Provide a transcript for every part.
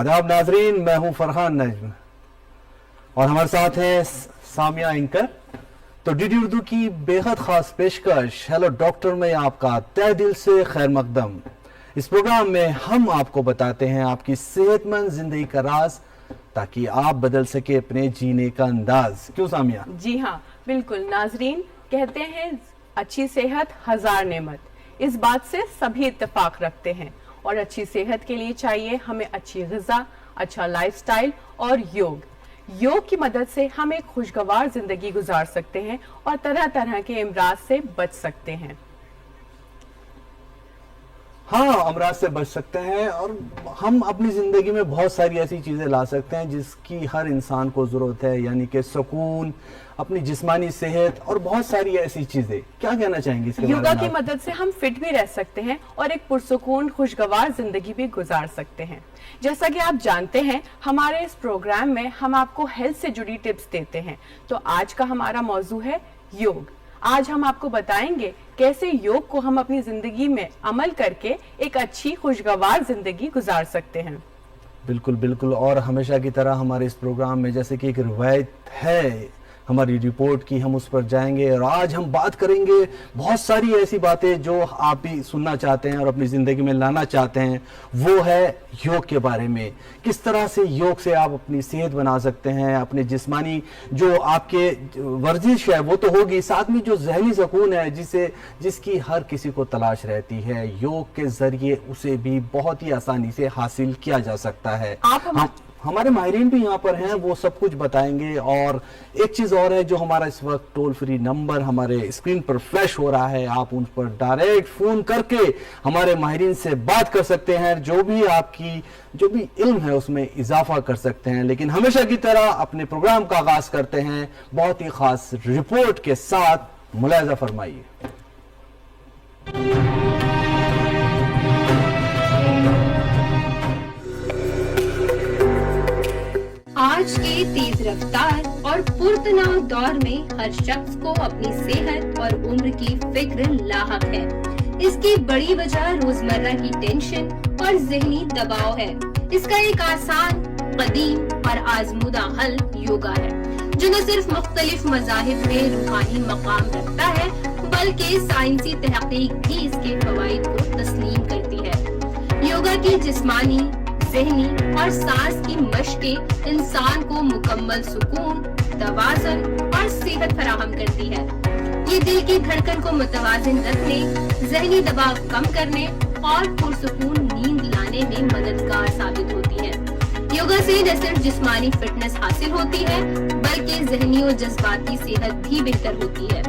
आदाब नाजरीन, मैं हूं फरहान नजम और हमारे साथ हैं सामिया एंकर। तो डीडी उर्दू की बेहद खास पेशकश हेलो डॉक्टर में आपका तहे दिल से खैर मकदम। इस प्रोग्राम में हम आपको बताते हैं आपकी सेहतमंद जिंदगी का राज, ताकि आप बदल सके अपने जीने का अंदाज। क्यों सामिया? जी हाँ, बिल्कुल। नाजरीन, कहते हैं अच्छी सेहत हजार नेमत। इस बात से सभी इत्तेफाक रखते हैं और अच्छी सेहत के लिए चाहिए हमें अच्छी ग़िज़ा, अच्छा लाइफस्टाइल और योग की मदद से हम एक खुशगवार जिंदगी गुजार सकते हैं और तरह तरह के अमराज से बच सकते हैं। हाँ, अमराज से बच सकते हैं और हम अपनी जिंदगी में बहुत सारी ऐसी चीजें ला सकते हैं जिसकी हर इंसान को जरूरत है, यानी कि सुकून, अपनी जिस्मानी सेहत और बहुत सारी ऐसी चीजें। क्या कहना चाहेंगे इसके बारे में? योगा की मदद से हम फिट भी रह सकते हैं और एक पुरसुकून खुशगवार जिंदगी भी गुजार सकते हैं। जैसा कि आप जानते हैं, हमारे इस प्रोग्राम में हम आपको हेल्थ से जुड़ी टिप्स देते हैं। तो आज का हमारा मौजू है योग। आज हम आपको बताएंगे कैसे योग को हम अपनी जिंदगी में अमल करके एक अच्छी खुशगवार जिंदगी गुजार सकते हैं। बिल्कुल बिल्कुल। और हमेशा की तरह हमारे इस प्रोग्राम में जैसे कि एक रिवायत है हमारी रिपोर्ट की, हम उस पर जाएंगे और आज हम बात करेंगे बहुत सारी ऐसी बातें जो आप भी सुनना चाहते हैं और अपनी जिंदगी में लाना चाहते हैं। वो है योग के बारे में, किस तरह से योग से आप अपनी सेहत बना सकते हैं, अपने जिस्मानी जो आपके वर्जिश है वो तो होगी, साथ में जो जहनी सुकून है जिसकी हर किसी को तलाश रहती है, योग के जरिए उसे भी बहुत ही आसानी से हासिल किया जा सकता है। हमारे माहिरीन भी यहाँ पर हैं, वो सब कुछ बताएंगे। और एक चीज और है, जो हमारा इस वक्त टोल फ्री नंबर हमारे स्क्रीन पर फ्लैश हो रहा है, आप उन पर डायरेक्ट फोन करके हमारे माहिरीन से बात कर सकते हैं, जो भी इल्म है उसमें इजाफा कर सकते हैं। लेकिन हमेशा की तरह अपने प्रोग्राम का आगाज करते हैं बहुत ही खास रिपोर्ट के साथ। मुलाहिजा फरमाइए। आज के तेज रफ्तार और पुरतनाव दौर में हर शख्स को अपनी सेहत और उम्र की फिक्र लाहक है। इसकी बड़ी वजह रोजमर्रा की टेंशन और ज़हनी दबाव है। इसका एक आसान, कदीम और आजमूदा हल योगा है, जो न सिर्फ मुख्तलिफ मज़ाहिब में रूहानी मकाम रखता है, बल्कि साइंसी तहकीक भी इसके फवाइद को तस्लीम करती है। योगा की जिस्मानी, ज़हनी और सांस की मशकें इंसान को मुकम्मल सुकून, तवाज़ुन और सेहत फराहम करती है। ये दिल की धड़कन को मुतवाज़िन रखने, ज़हनी दबाव कम करने और पुरसुकून नींद लाने में मददगार साबित होती है। योगा से न सिर्फ जिस्मानी फिटनेस हासिल होती है, बल्कि ज़हनी और जज्बाती सेहत भी बेहतर होती है।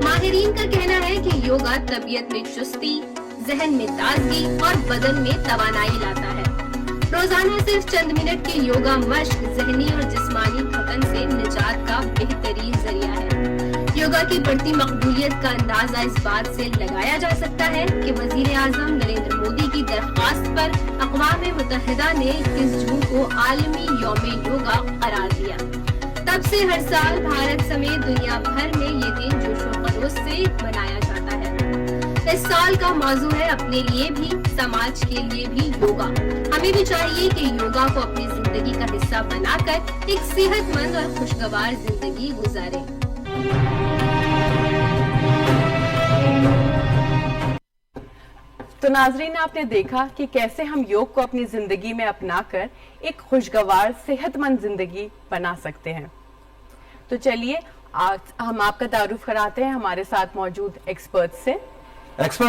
माहिरीन का कहना है कि योगा तबीयत में चुस्ती, जहन में ताजगी और बदन में तवानाई लाता है। रोजाना सिर्फ चंद मिनट की योगा मश्क जहनी और जिस्मानी थकन से निजात का बेहतरीन जरिया है। योगा की बढ़ती मकबूलियत का अंदाजा इस बात से लगाया जा सकता है कि वजीर आजम नरेंद्र मोदी की दरख्वास्त पर अक़वाम मुत्तहिदा ने 21 जून को आलमी यौम योगा करार दिया। तब से हर साल भारत समेत दुनिया भर में ये दिन जोशो खरोश से मनाया जाता है। इस साल का मौजू है अपने लिए भी, समाज के लिए भी योगा। हमें भी चाहिए कि योगा को अपनी जिंदगी का हिस्सा बनाकर एक सेहतमंद और खुशगवार जिंदगी गुजारें। तो नाजरीन, आपने देखा कि कैसे हम योग को अपनी जिंदगी में अपनाकर एक खुशगवार सेहतमंद जिंदगी बना सकते हैं। तो चलिए आज हम आपका तारुफ कराते हैं हमारे साथ मौजूद एक्सपर्ट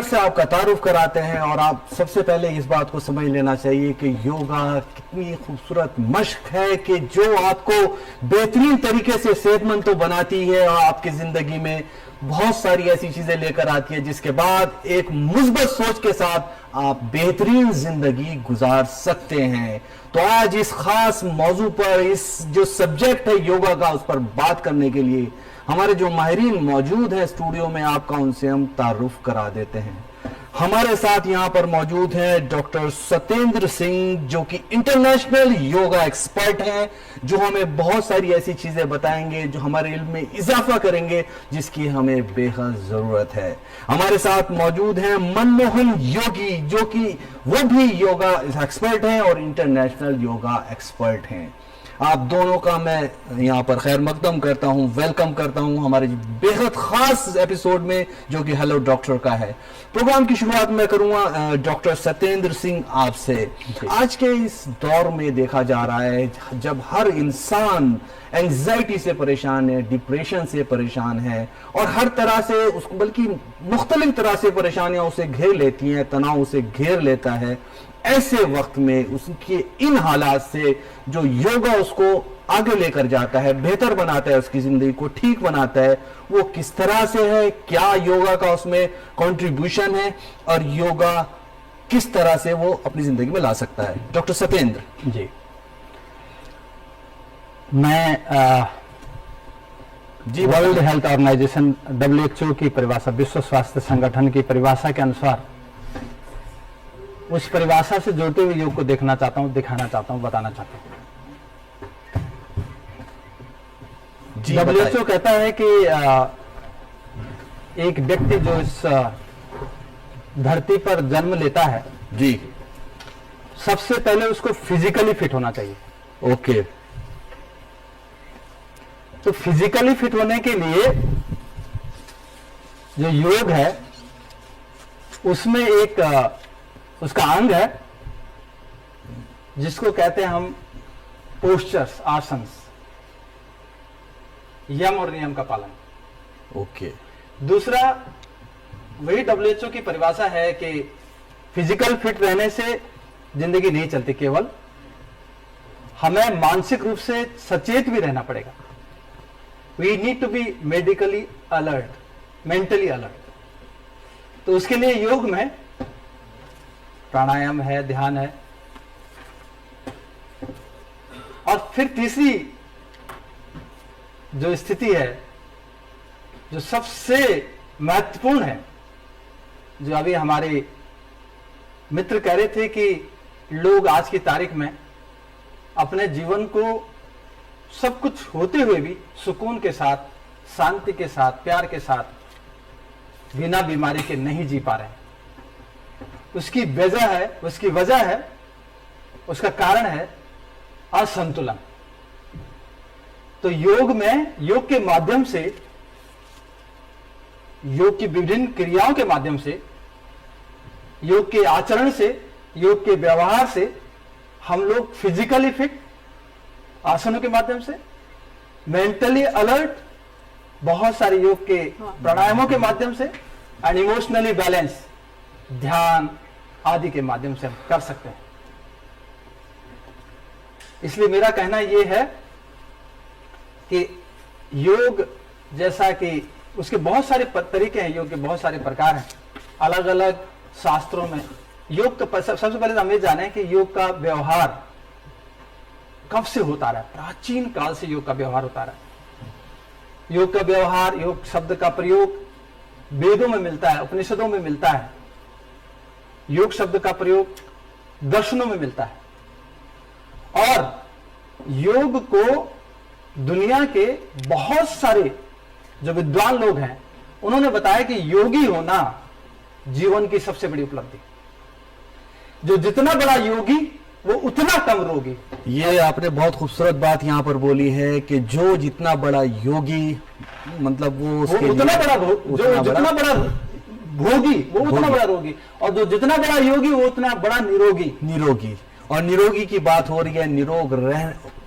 से आपका तारुफ कराते हैं। और आप सबसे पहले इस बात को समझ लेना चाहिए कि योगा कितनी खूबसूरत मश्क है कि जो आपको बेहतरीन तरीके से सेहतमंद तो बनाती है और आपकी जिंदगी में बहुत सारी ऐसी चीजें लेकर आती है, जिसके बाद एक मुस्बत सोच के साथ आप बेहतरीन जिंदगी गुजार सकते हैं। तो आज इस खास मौजू पर, इस जो सब्जेक्ट है योगा का, उस पर बात करने के लिए हमारे जो माहिरीन मौजूद हैं स्टूडियो में, आपका उनसे हम तारुफ करा देते हैं। हमारे साथ यहाँ पर मौजूद हैं डॉक्टर सत्येंद्र सिंह, जो कि इंटरनेशनल योगा एक्सपर्ट हैं, जो हमें बहुत सारी ऐसी चीजें बताएंगे जो हमारे इल्म में इजाफा करेंगे, जिसकी हमें बेहद जरूरत है। हमारे साथ मौजूद हैं मनमोहन योगी, जो कि वो भी योगा एक्सपर्ट हैं और इंटरनेशनल योगा एक्सपर्ट हैं। आप दोनों का मैं यहाँ पर खैर मकदम करता हूँ, वेलकम करता हूँ हमारे बेहद खास एपिसोड में, जो कि हेलो डॉक्टर का है। प्रोग्राम की शुरुआत मैं करूँगा डॉक्टर सत्येंद्र सिंह आपसे। आज के इस दौर में देखा जा रहा है जब हर इंसान एंजाइटी से परेशान है, डिप्रेशन से परेशान है और हर तरह से उसको, बल्कि मुख्तलिफ तरह से परेशानियां उसे घेर लेती हैं, तनाव उसे घेर लेता है। ऐसे वक्त में उसके इन हालात से जो योगा उसको आगे लेकर जाता है, बेहतर बनाता है, उसकी जिंदगी को ठीक बनाता है, वो किस तरह से है, क्या योगा का उसमें कंट्रीब्यूशन है और योगा किस तरह से वो अपनी जिंदगी में ला सकता है। डॉक्टर सत्येंद्र जी, मैं वर्ल्ड हेल्थ ऑर्गेनाइजेशन WHO की परिभाषा, विश्व स्वास्थ्य संगठन की परिभाषा के अनुसार उस परिभाषा से जुड़ते हुए योग को देखना चाहता हूं, दिखाना चाहता हूं, बताना चाहता हूं। WHO कहता है कि एक व्यक्ति जो इस धरती पर जन्म लेता है जी, सबसे पहले उसको फिजिकली फिट होना चाहिए। ओके। तो फिजिकली फिट होने के लिए जो योग है उसमें एक उसका अंग है जिसको कहते हैं हम पोस्चर्स, आसन्स, यम और नियम का पालन। ओके। दूसरा, वही WHO की परिभाषा है कि फिजिकल फिट रहने से जिंदगी नहीं चलती, केवल हमें मानसिक रूप से सचेत भी रहना पड़ेगा। We need to be medically alert, mentally alert. तो उसके लिए योग में प्राणायाम है, ध्यान है, और फिर तीसरी जो स्थिति है, जो सबसे महत्वपूर्ण है, जो अभी हमारे मित्र कह रहे थे कि लोग आज की तारीख में अपने जीवन को सब कुछ होते हुए भी सुकून के साथ, शांति के साथ, प्यार के साथ, बिना बीमारी के नहीं जी पा रहे हैं। उसकी वजह है, उसका कारण है असंतुलन। तो योग में, योग के माध्यम से, योग की विभिन्न क्रियाओं के माध्यम से, योग के आचरण से, योग के व्यवहार से हम लोग फिजिकली फिट आसनों के माध्यम से, मेंटली अलर्ट बहुत सारे योग के प्राणायामों के माध्यम से, एंड इमोशनली बैलेंस ध्यान आदि के माध्यम से हम कर सकते हैं। इसलिए मेरा कहना यह है कि योग, जैसा कि उसके बहुत सारे तरीके हैं, योग के बहुत सारे प्रकार हैं अलग अलग शास्त्रों में। योग का सबसे पहले हम ये जाने कि योग का व्यवहार कब से होता रहा है। प्राचीन काल से योग का व्यवहार होता रहा है। योग का व्यवहार, योग शब्द का प्रयोग वेदों में मिलता है, उपनिषदों में मिलता है। योग शब्द का प्रयोग दर्शनों में मिलता है। और योग को दुनिया के बहुत सारे जो विद्वान लोग हैं, उन्होंने बताया कि योगी होना जीवन की सबसे बड़ी उपलब्धि। जो जितना बड़ा योगी वो उतना कम रोगी। ये आपने बहुत खूबसूरत बात यहाँ पर बोली है कि जो जितना बड़ा योगी, मतलब वो उतना बड़ा जितना बड़ा भोगी वो उतना बड़ा रोगी, और जो जितना बड़ा योगी वो उतना बड़ा निरोगी। और निरोगी की बात हो रही है, निरोग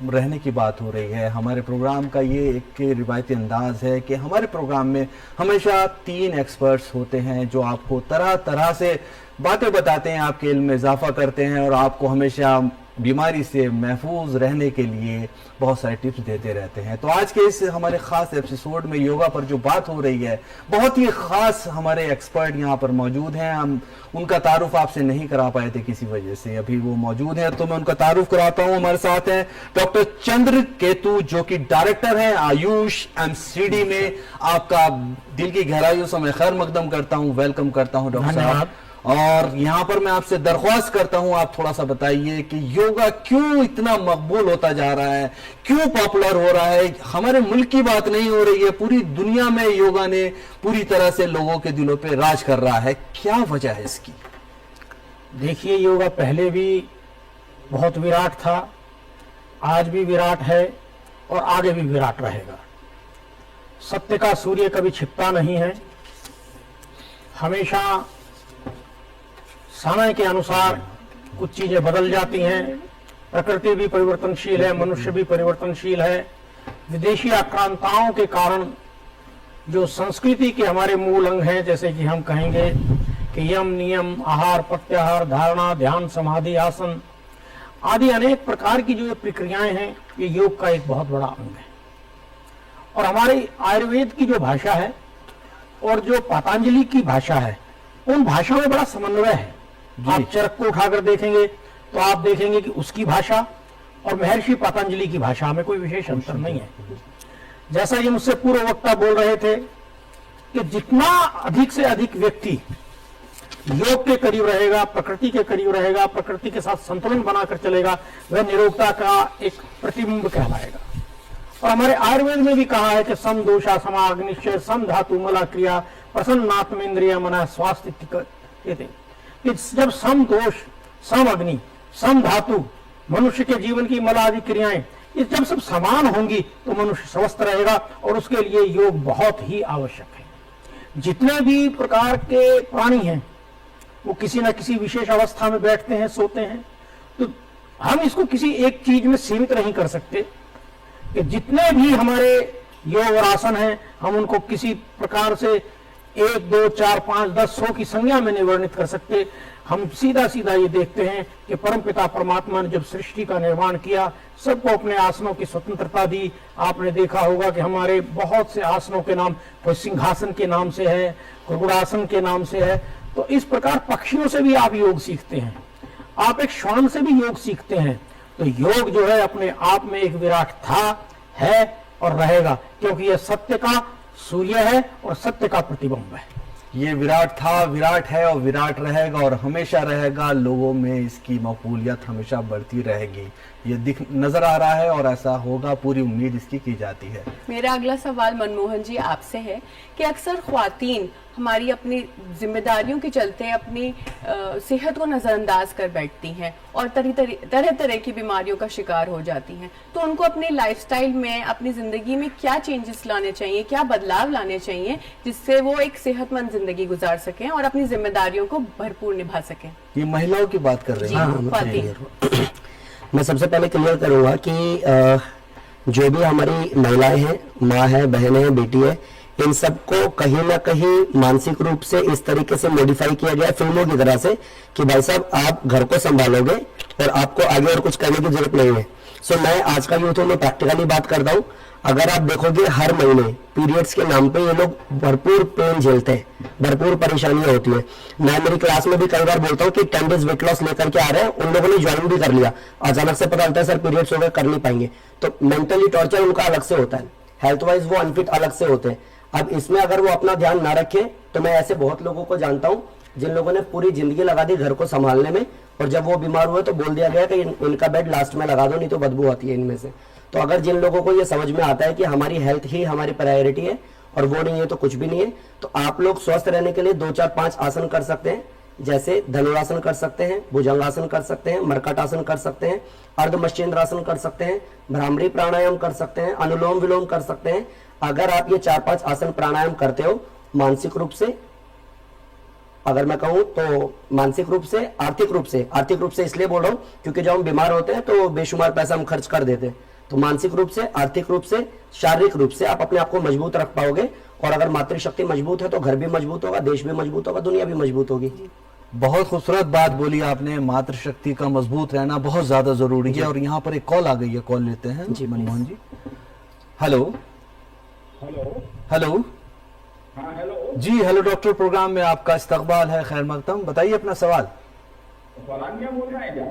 रहने की बात हो रही है। हमारे प्रोग्राम का ये एक रिवायती अंदाज है कि हमारे प्रोग्राम में हमेशा 3 एक्सपर्ट्स होते हैं जो आपको तरह तरह से बातें बताते हैं, आपके इल्म में इजाफा करते हैं और आपको हमेशा बीमारी से महफूज रहने के लिए बहुत सारे टिप्स देते रहते हैं। तो आज के इस हमारे खास एपिसोड में योगा पर जो बात हो रही है, बहुत ही खास हमारे एक्सपर्ट यहाँ पर मौजूद हैं। हम उनका तारुफ आपसे नहीं करा पाए थे किसी वजह से, अभी वो मौजूद हैं तो मैं उनका तारुफ कराता हूँ। हमारे साथ हैं डॉक्टर चंद्रकेतु, जो कि डायरेक्टर हैं आयुष MCD में। आपका दिल की गहराइयों से मैं खैर मकदम करता हूँ, वेलकम करता हूँ डॉक्टर साहब। और यहाँ पर मैं आपसे दरख्वास्त करता हूँ, आप थोड़ा सा बताइए कि योगा क्यों इतना मकबूल होता जा रहा है, क्यों पॉपुलर हो रहा है। हमारे मुल्क की बात नहीं हो रही है, पूरी दुनिया में योगा ने पूरी तरह से लोगों के दिलों पे राज कर रहा है। क्या वजह है इसकी? देखिए, योगा पहले भी बहुत विराट था, आज भी विराट है और आगे भी विराट रहेगा। सत्य का सूर्य कभी छिपता नहीं है, हमेशा समय के अनुसार कुछ चीजें बदल जाती हैं। प्रकृति भी परिवर्तनशील है, मनुष्य भी परिवर्तनशील है। विदेशी आक्रांताओं के कारण जो संस्कृति के हमारे मूल अंग हैं, जैसे कि हम कहेंगे कि यम, नियम, आहार, प्रत्याहार, धारणा, ध्यान, समाधि, आसन आदि अनेक प्रकार की जो ये प्रक्रियाएं हैं, ये योग का एक बहुत बड़ा अंग है। और हमारी आयुर्वेद की जो भाषा है और जो पतंजलि की भाषा है, उन भाषाओं में बड़ा समन्वय है। आप चरक को उठाकर देखेंगे तो आप देखेंगे कि उसकी भाषा और महर्षि पतंजलि की भाषा में कोई विशेष अंतर नहीं है। जैसा ये मुझसे पूर्व वक्ता बोल रहे थे कि जितना अधिक से अधिक व्यक्ति योग के करीब रहेगा, प्रकृति के करीब रहेगा, प्रकृति के साथ संतुलन बनाकर चलेगा, वह निरोगता का एक प्रतिबिंब कहलाएगा। और हमारे आयुर्वेद में भी कहा है कि सम दोषा समाग्निश्चय सम धातु मला क्रिया प्रसन्नात्मेन्द्रिय मना स्वास्थ्य। जब सम दोष, सम अग्नि, सम धातु, मनुष्य के जीवन की मला आदि क्रियाएं ये जब सब समान होंगी तो मनुष्य स्वस्थ रहेगा, और उसके लिए योग बहुत ही आवश्यक है। जितने भी प्रकार के प्राणी हैं वो किसी न किसी विशेष अवस्था में बैठते हैं, सोते हैं। तो हम इसको किसी एक चीज में सीमित नहीं कर सकते कि जितने भी हमारे योग और आसन हैं, हम उनको किसी प्रकार से 1, 2, 4, 5, 10, 100 की संज्ञा में नहीं वर्णित कर सकते। हम सीधा सीधा ये देखते हैं कि परमपिता परमात्मा ने जब सृष्टि का निर्माण किया, सबको अपने आसनों की स्वतंत्रता दी। आपने देखा होगा कि हमारे बहुत से आसनों के नाम कोई सिंहासन के नाम से है, कोई गुड़ासन के नाम से है। तो इस प्रकार पक्षियों से भी आप योग सीखते हैं, आप एक श्वान से भी योग सीखते हैं। तो योग जो है अपने आप में एक विराट था, है और रहेगा, क्योंकि यह सत्य का सूर्य है और सत्य का प्रतिबिंब है। ये विराट था, विराट है और विराट रहेगा और हमेशा रहेगा। लोगों में इसकी मकबूलियत हमेशा बढ़ती रहेगी, ये दिख नजर आ रहा है और ऐसा होगा, पूरी उम्मीद इसकी की जाती है। मेरा अगला सवाल मनमोहन जी आपसे है कि अक्सर ख्वातीन हमारी अपनी जिम्मेदारियों के चलते अपनी सेहत को नजरअंदाज कर बैठती हैं और तरह तरह की बीमारियों का शिकार हो जाती हैं। तो उनको अपने लाइफस्टाइल में, अपनी जिंदगी में क्या चेंजेस लाने चाहिए, क्या बदलाव लाने चाहिए जिससे वो एक सेहतमंद जिंदगी गुजार सकें और अपनी जिम्मेदारियों को भरपूर निभा सकें? ये महिलाओं की बात कर रहे हैं। ख्वातीन। मैं सबसे पहले क्लियर करूंगा कि जो भी हमारी महिलाएं हैं, माँ है, बहन है, बेटी है, इन सबको कहीं ना कहीं मानसिक रूप से इस तरीके से मॉडिफाई किया गया है फिल्मों की तरह से कि भाई साहब आप घर को संभालोगे और आपको आगे और कुछ करने की जरूरत नहीं है। सो मैं आज का यूथ हूं, मैं प्रैक्टिकली बात करता हूं। अगर आप देखोगे हर महीने पीरियड्स के नाम पे ये लोग भरपूर पेन झेलते हैं, भरपूर परेशानियां होती है। मैं मेरी क्लास में भी कई बार बोलता हूँ कि 10 डेज वेट लॉस लेकर के आ रहे हैं, उन लोगों ने ज्वाइन भी कर लिया, अचानक से पता चलता है सर पीरियड्स हो गए, कर नहीं पाएंगे। तो मेंटली टॉर्चर उनका अलग से होता है, हेल्थ वाइज वो अनफिट अलग से होते हैं। अब इसमें अगर वो अपना ध्यान ना रखें तो मैं ऐसे बहुत लोगों को जानता हूं जिन लोगों ने पूरी जिंदगी लगा दी घर को संभालने में, और जब वो बीमार हुए तो बोल दिया गया कि इनका बेड लास्ट में लगा दो, नहीं तो बदबू आती है इनमें से। तो अगर जिन लोगों को ये समझ में आता है कि हमारी हेल्थ ही हमारी प्रायोरिटी है और वो नहीं है तो कुछ भी नहीं है, तो आप लोग स्वस्थ रहने के लिए 2, 4, 5 आसन कर सकते हैं। जैसे धनुरासन कर सकते हैं, भुजंगासन कर सकते हैं, मरकटासन कर सकते हैं, अर्धमश्चेंद्रासन कर सकते हैं, भ्रामरी प्राणायाम कर सकते हैं, अनुलोम विलोम कर सकते हैं। अगर आप ये 4-5 आसन प्राणायाम करते हो, मानसिक रूप से, अगर मैं कहूं तो मानसिक रूप से, आर्थिक रूप से इसलिए बोल रहा हूं क्योंकि जब हम बीमार होते हैं तो बेशुमार पैसा हम खर्च कर देते हैं। तो मानसिक रूप से, आर्थिक रूप से, शारीरिक रूप से आप अपने आप को मजबूत रख पाओगे। और अगर मातृशक्ति मजबूत है तो घर भी मजबूत होगा, देश भी मजबूत होगा, दुनिया भी मजबूत होगी। बहुत खूबसूरत बात बोली आपने, मातृशक्ति का मजबूत रहना बहुत ज्यादा जरूरी है। और यहाँ पर एक कॉल आ गई है, कॉल लेते हैं जी मनमोहन जी। Hello hello. हाँ हेलो जी हेलो डॉक्टर, प्रोग्राम में आपका इस्तकबाल है, खैर मकदम। बताइए अपना सवाल। फरहानिया बोल रहे हैं क्या?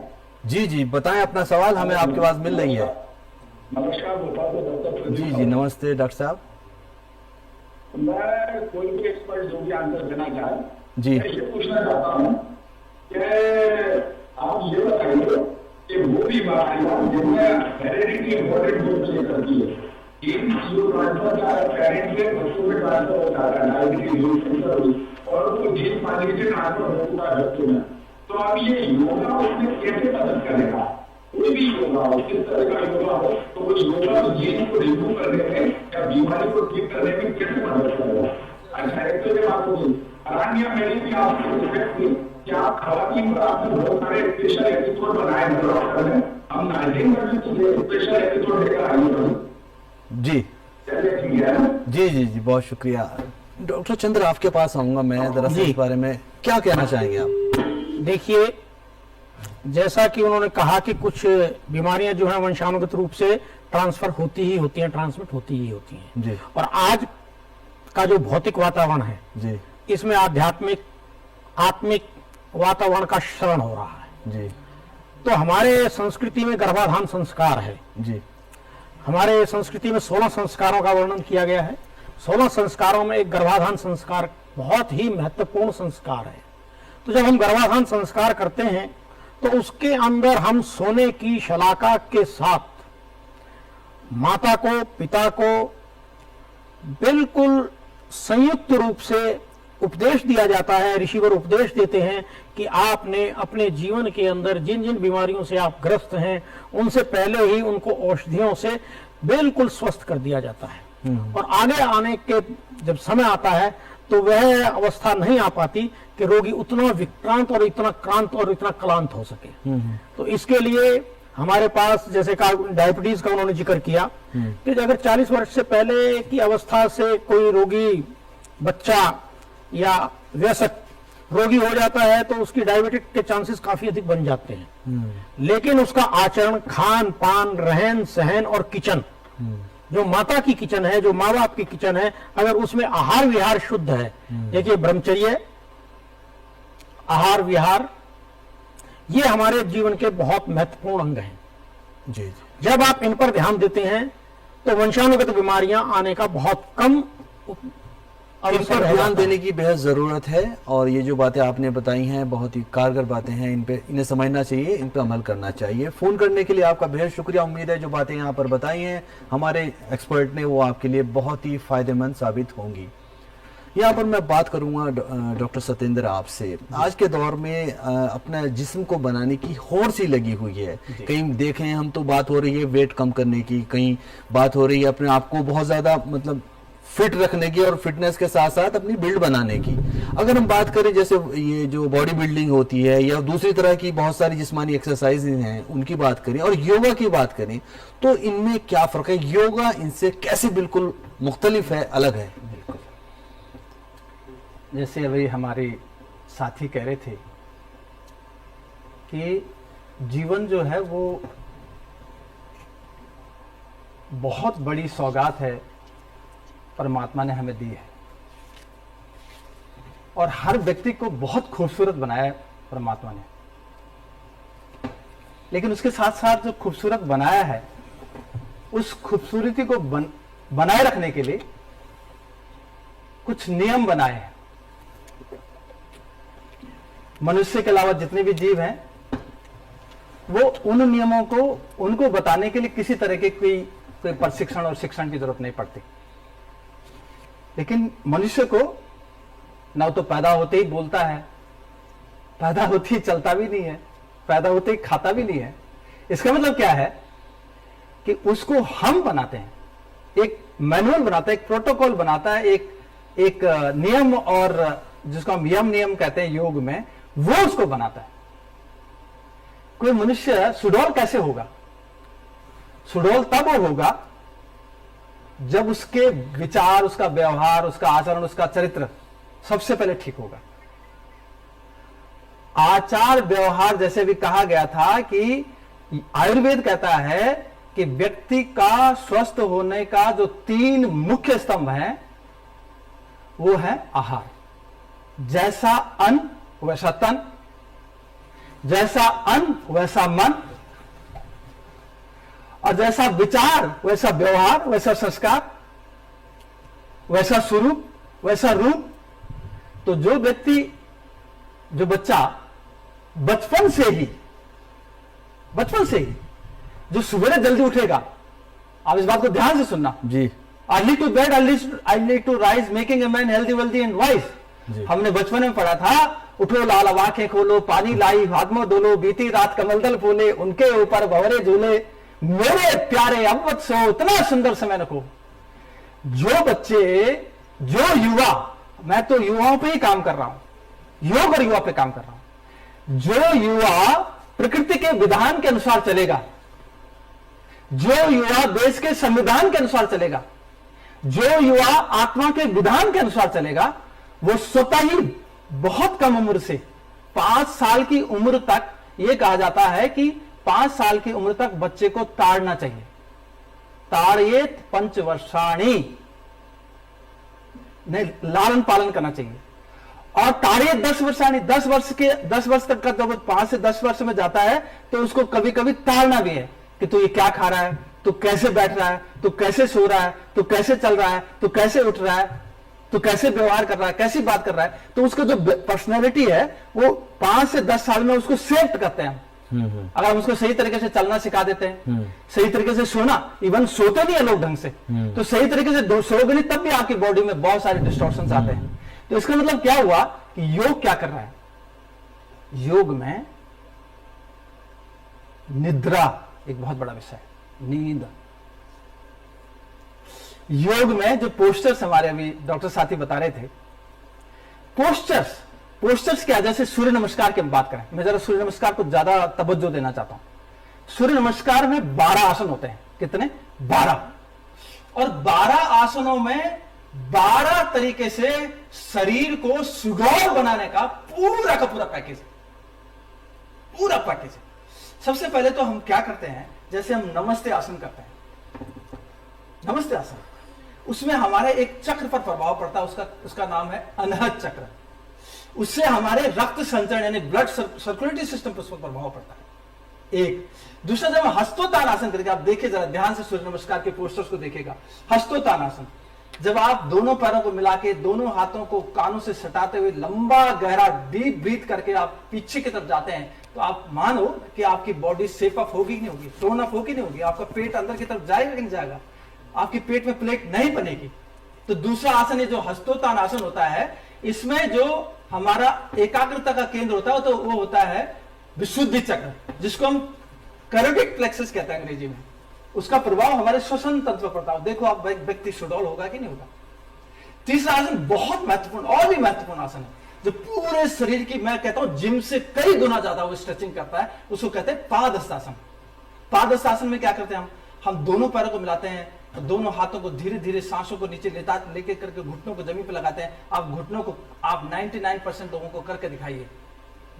जी जी बताएं अपना सवाल, हमें आपकी आवाज मिल रही है। नमस्कार भोपाल से डॉक्टर जी जी नमस्ते डॉक्टर साहब। मैं कोई भी एक्सपर्ट जो भी आंसर देना चाहे। जी। मैं ये पूछना चाहता हूँ कि आप ये बताइए कि वो बीमारियां जिनमें हेरेडिटी इंपॉर्टेंट रोल प्ले करती है, इन जो ट्रांसफर का पेरेंट से बच्चों में ट्रांसफर होता है, डायबिटीज और वो जीन मान लीजिए ट्रांसफर हो चुका है बच्चों में, तो अब ये योगा उसमें कैसे मदद करेगा? कोई भी योगा हो, किस तरह का योगा हो, तो वो योगा जीन को रिमूव करने में या बीमारी को ठीक करने में कैसे मदद करेगा? अच्छा, एक तो ये बात होगी। अरण्या, मेरी भी आपको रिक्वेस्ट थी कि आप खवातीन पर आपने बहुत सारे स्पेशल एपिसोड बनाए हैं, हम 19 स्पेशल एपिसोड लेकर आए। जी चलिए ठीक है। जी जी जी, बहुत शुक्रिया। डॉक्टर चंद्र, आपके पास आऊंगा मैं, दरअसल जी। इस बारे में क्या कहना चाहेंगे आप? देखिए, जैसा कि उन्होंने कहा कि कुछ बीमारियां जो है वंशानुगत रूप से ट्रांसफर होती ही होती हैं, ट्रांसमिट होती ही होती हैं। जी और आज का जो भौतिक वातावरण है, जी इसमें आध्यात्मिक आत्मिक वातावरण का क्षरण हो रहा है। जी तो हमारे संस्कृति में गर्भाधान संस्कार है। जी हमारे संस्कृति में 16 संस्कारों का वर्णन किया गया है। 16 संस्कारों में एक गर्भाधान संस्कार बहुत ही महत्वपूर्ण संस्कार है। तो जब हम गर्भाधान संस्कार करते हैं तो उसके अंदर हम सोने की शलाका के साथ माता को, पिता को बिल्कुल संयुक्त रूप से उपदेश दिया जाता है। ऋषिवर उपदेश देते हैं कि आपने अपने जीवन के अंदर जिन जिन बीमारियों से आप ग्रस्त हैं, उनसे पहले ही उनको औषधियों से बिल्कुल स्वस्थ कर दिया जाता है। और आगे आने के जब समय आता है तो वह अवस्था नहीं आ पाती कि रोगी उतना विक्रांत और इतना क्रांत और इतना क्लांत हो सके। तो इसके लिए हमारे पास, जैसे का डायबिटीज का उन्होंने जिक्र किया, कि अगर 40 वर्ष से पहले की अवस्था से कोई रोगी, बच्चा या वयस्क रोगी हो जाता है तो उसकी डायबिटिक के चांसेस काफी अधिक बन जाते हैं। लेकिन उसका आचरण, खान पान, रहन सहन और किचन, जो माता की किचन है, जो माँ बाप की किचन है, अगर उसमें आहार विहार शुद्ध है, देखिए ब्रह्मचर्य, आहार विहार, ये हमारे जीवन के बहुत महत्वपूर्ण अंग हैं। जी जी जब आप इन पर ध्यान देते हैं तो वंशानुगत बीमारियां आने का बहुत कम इन अवसर पर रह ध्यान जाता देने है। की बेहद ज़रूरत है, और ये जो बातें आपने बताई हैं बहुत ही कारगर बातें हैं। इन पे इन्हें समझना चाहिए, इन पे अमल करना चाहिए। फ़ोन करने के लिए आपका बेहद शुक्रिया। उम्मीद है जो बातें यहाँ पर बताई हैं हमारे एक्सपर्ट ने, वो आपके लिए बहुत ही फ़ायदेमंद साबित होंगी। यहाँ पर मैं बात करूँगा डॉक्टर सत्येंद्र आपसे। आज के दौर में अपना जिस्म को बनाने की होड़ सी लगी हुई है। कहीं देखें हम तो बात हो रही है वेट कम करने की, कहीं बात हो रही है अपने आप को बहुत ज़्यादा मतलब फिट रखने की, और फिटनेस के साथ साथ अपनी बिल्ड बनाने की। अगर हम बात करें जैसे ये जो बॉडी बिल्डिंग होती है या दूसरी तरह की बहुत सारी जिस्मानी एक्सरसाइज हैं, उनकी बात करें और योगा की बात करें, तो इनमें क्या फ़र्क है? योगा इनसे कैसे बिल्कुल मुख्तलिफ है, अलग है? जैसे अभी हमारे साथी कह रहे थे कि जीवन जो है वो बहुत बड़ी सौगात है, परमात्मा ने हमें दी है, और हर व्यक्ति को बहुत खूबसूरत बनाया है परमात्मा ने। लेकिन उसके साथ साथ जो खूबसूरत बनाया है, उस खूबसूरती को बनाए रखने के लिए कुछ नियम बनाए हैं। मनुष्य के अलावा जितने भी जीव हैं, वो उन नियमों को उनको बताने के लिए किसी तरह के कोई प्रशिक्षण और शिक्षण की जरूरत नहीं पड़ती। लेकिन मनुष्य को ना तो पैदा होते ही बोलता है, पैदा होते ही चलता भी नहीं है, पैदा होते ही खाता भी नहीं है। इसका मतलब क्या है कि उसको हम बनाते हैं, एक मैनुअल बनाता है, एक प्रोटोकॉल बनाता है, एक नियम, और जिसको हम यम नियम कहते हैं योग में, वो उसको बनाता है। कोई मनुष्य सुडौल कैसे होगा? सुडौल तब होगा जब उसके विचार, उसका व्यवहार, उसका आचरण, उसका चरित्र सबसे पहले ठीक होगा। आचार व्यवहार, जैसे भी कहा गया था कि आयुर्वेद कहता है कि व्यक्ति का स्वस्थ होने का जो 3 मुख्य स्तंभ हैं, वो है आहार। जैसा अन्न वैसा तन, जैसा अन्न वैसा मन, और जैसा विचार वैसा व्यवहार, वैसा संस्कार, वैसा स्वरूप, वैसा रूप। तो जो व्यक्ति जो बच्चा बचपन से ही जो सवेरे जल्दी उठेगा, आप इस बात को ध्यान से सुनना जी। Early to bed early to rise making a man healthy wealthy and wise. हमने बचपन में पढ़ा था, उठो लाल अब आंखें खोलो, पानी लाई हाथ मुंह धो लो, बीती रात कमलदल फूले, उनके ऊपर भंवरे झूले, मेरे प्यारे अब मत सो, इतना सुंदर समय रखो। जो बच्चे, जो युवा, मैं तो युवाओं पे ही काम कर रहा हूं, योग और युवा पे काम कर रहा हूं। जो युवा प्रकृति के विधान के अनुसार चलेगा, जो युवा देश के संविधान के अनुसार चलेगा, जो युवा आत्मा के विधान के अनुसार चलेगा, वो स्वतः ही बहुत कम उम्र से 5 साल की उम्र तक, यह कहा जाता है कि 5 साल की उम्र तक बच्चे को ताड़ना चाहिए। ताड़येत पंचवर्षाणी, नहीं, लालन पालन करना चाहिए। और ताड़िए 10 वर्षाणी, 10 वर्ष तक का, जब 5 से 10 वर्ष में जाता है तो उसको कभी कभी ताड़ना भी है कि तू ये क्या खा रहा है, तू कैसे बैठ रहा है, तू कैसे सो रहा है, तू कैसे चल रहा है, तू कैसे उठ रहा है, तू कैसे व्यवहार कर रहा है, कैसी बात कर रहा है। तो उसका जो पर्सनैलिटी है वो 5 से 10 साल में उसको सेट करते हैं। अगर हम उसको सही तरीके से चलना सिखा देते हैं, सही तरीके से सोना, इवन सोते नहीं है लोग ढंग से, तो सही तरीके से सोओगे नहीं तब भी आपकी बॉडी में बहुत सारे डिस्टॉर्शंस आते हैं। तो इसका मतलब क्या हुआ कि योग क्या कर रहा है? योग में निद्रा एक बहुत बड़ा विषय है, नींद। योग में जो पोस्चर्स हमारे अभी डॉक्टर साथी बता रहे थे, पोस्चर्स क्या, जैसे सूर्य नमस्कार की हम बात करें, मैं जरा सूर्य नमस्कार को ज्यादा तवज्जो देना चाहता हूं। सूर्य नमस्कार में 12 आसन होते हैं। कितने? 12। और 12 आसनों में 12 तरीके से शरीर को सुडौल बनाने का पूरा पैकेज है। सबसे पहले तो हम क्या करते हैं, जैसे हम नमस्ते आसन करते हैं, नमस्ते आसन, उसमें हमारे एक चक्र पर प्रभाव पड़ता है, उसका नाम है अनहद चक्र। उससे हमारे रक्त संचरण यानी ब्लड सर्कुलेटरी सिस्टम पर प्रभाव पड़ता है। एक दूसरा, जब हम हस्तोत्तान आसन करेंगे, आप देखिए जरा ध्यान से सूर्य नमस्कार के पोस्टर्स को देखिएगा। हस्तोत्तान आसन, जब आप दोनों पैरों को मिला के दोनों हाथों को कानों से सटाते हुए लंबा गहरा डीप ब्रीथ करके आप पीछे की तरफ जाते हैं, तो आप मानो कि आपकी बॉडी सेफ अप होगी कि नहीं होगी, टोन अप होगी नहीं होगी, आपका पेट अंदर की तरफ जाएगा कि नहीं जाएगा, आपके पेट में प्लेट नहीं बनेगी। तो दूसरा आसन है जो हस्तोत्तान आसन होता है, इसमें जो हमारा एकाग्रता का केंद्र होता है तो वो होता है विशुद्धि चक्र, जिसको हम कैरोटिक प्लेक्सस कहते हैं अंग्रेजी में। उसका प्रभाव हमारे श्वसन तंत्र पर पड़ता है। देखो आप व्यक्ति सुडौल होगा कि नहीं होगा। तीसरा आसन बहुत महत्वपूर्ण, और भी महत्वपूर्ण आसन है, जो पूरे शरीर की, मैं कहता हूं जिम से कई गुना ज्यादा वो स्ट्रेचिंग करता है, उसको कहते हैं पादहस्तासन। पादहस्तासन में क्या करते हैं हम दोनों पैरों को मिलाते हैं, दोनों हाथों को धीरे धीरे सांसों को नीचे लेके करके घुटनों को जमीन पर लगाते हैं। आप घुटनों को, आप 99% लोगों को करके दिखाइए।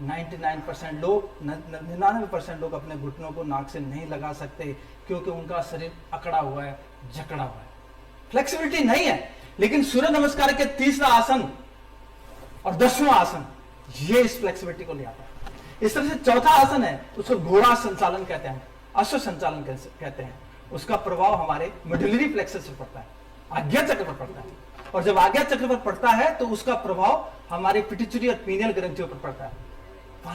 99% लोग, 99% लोग अपने घुटनों को नाक से नहीं लगा सकते, क्योंकि उनका शरीर अकड़ा हुआ है, जकड़ा हुआ है, फ्लेक्सिबिलिटी नहीं है। लेकिन सूर्य नमस्कार के तीसरा आसन और 10वां आसन, ये इस फ्लेक्सिबिलिटी को ले आता है। इस तरह से चौथा आसन है, उसको घोड़ा संचालन कहते हैं, अश्व संचालन कहते हैं। उसका प्रभाव हमारे मेडुलरी प्लेक्सस पर पड़ता है, आज्ञा चक्र पर पड़ता है। और जब आज्ञा चक्र पर पड़ता है तो उसका प्रभाव हमारे पिट्यूटरी और पीनियल ग्रंथियों पर पड़ता है।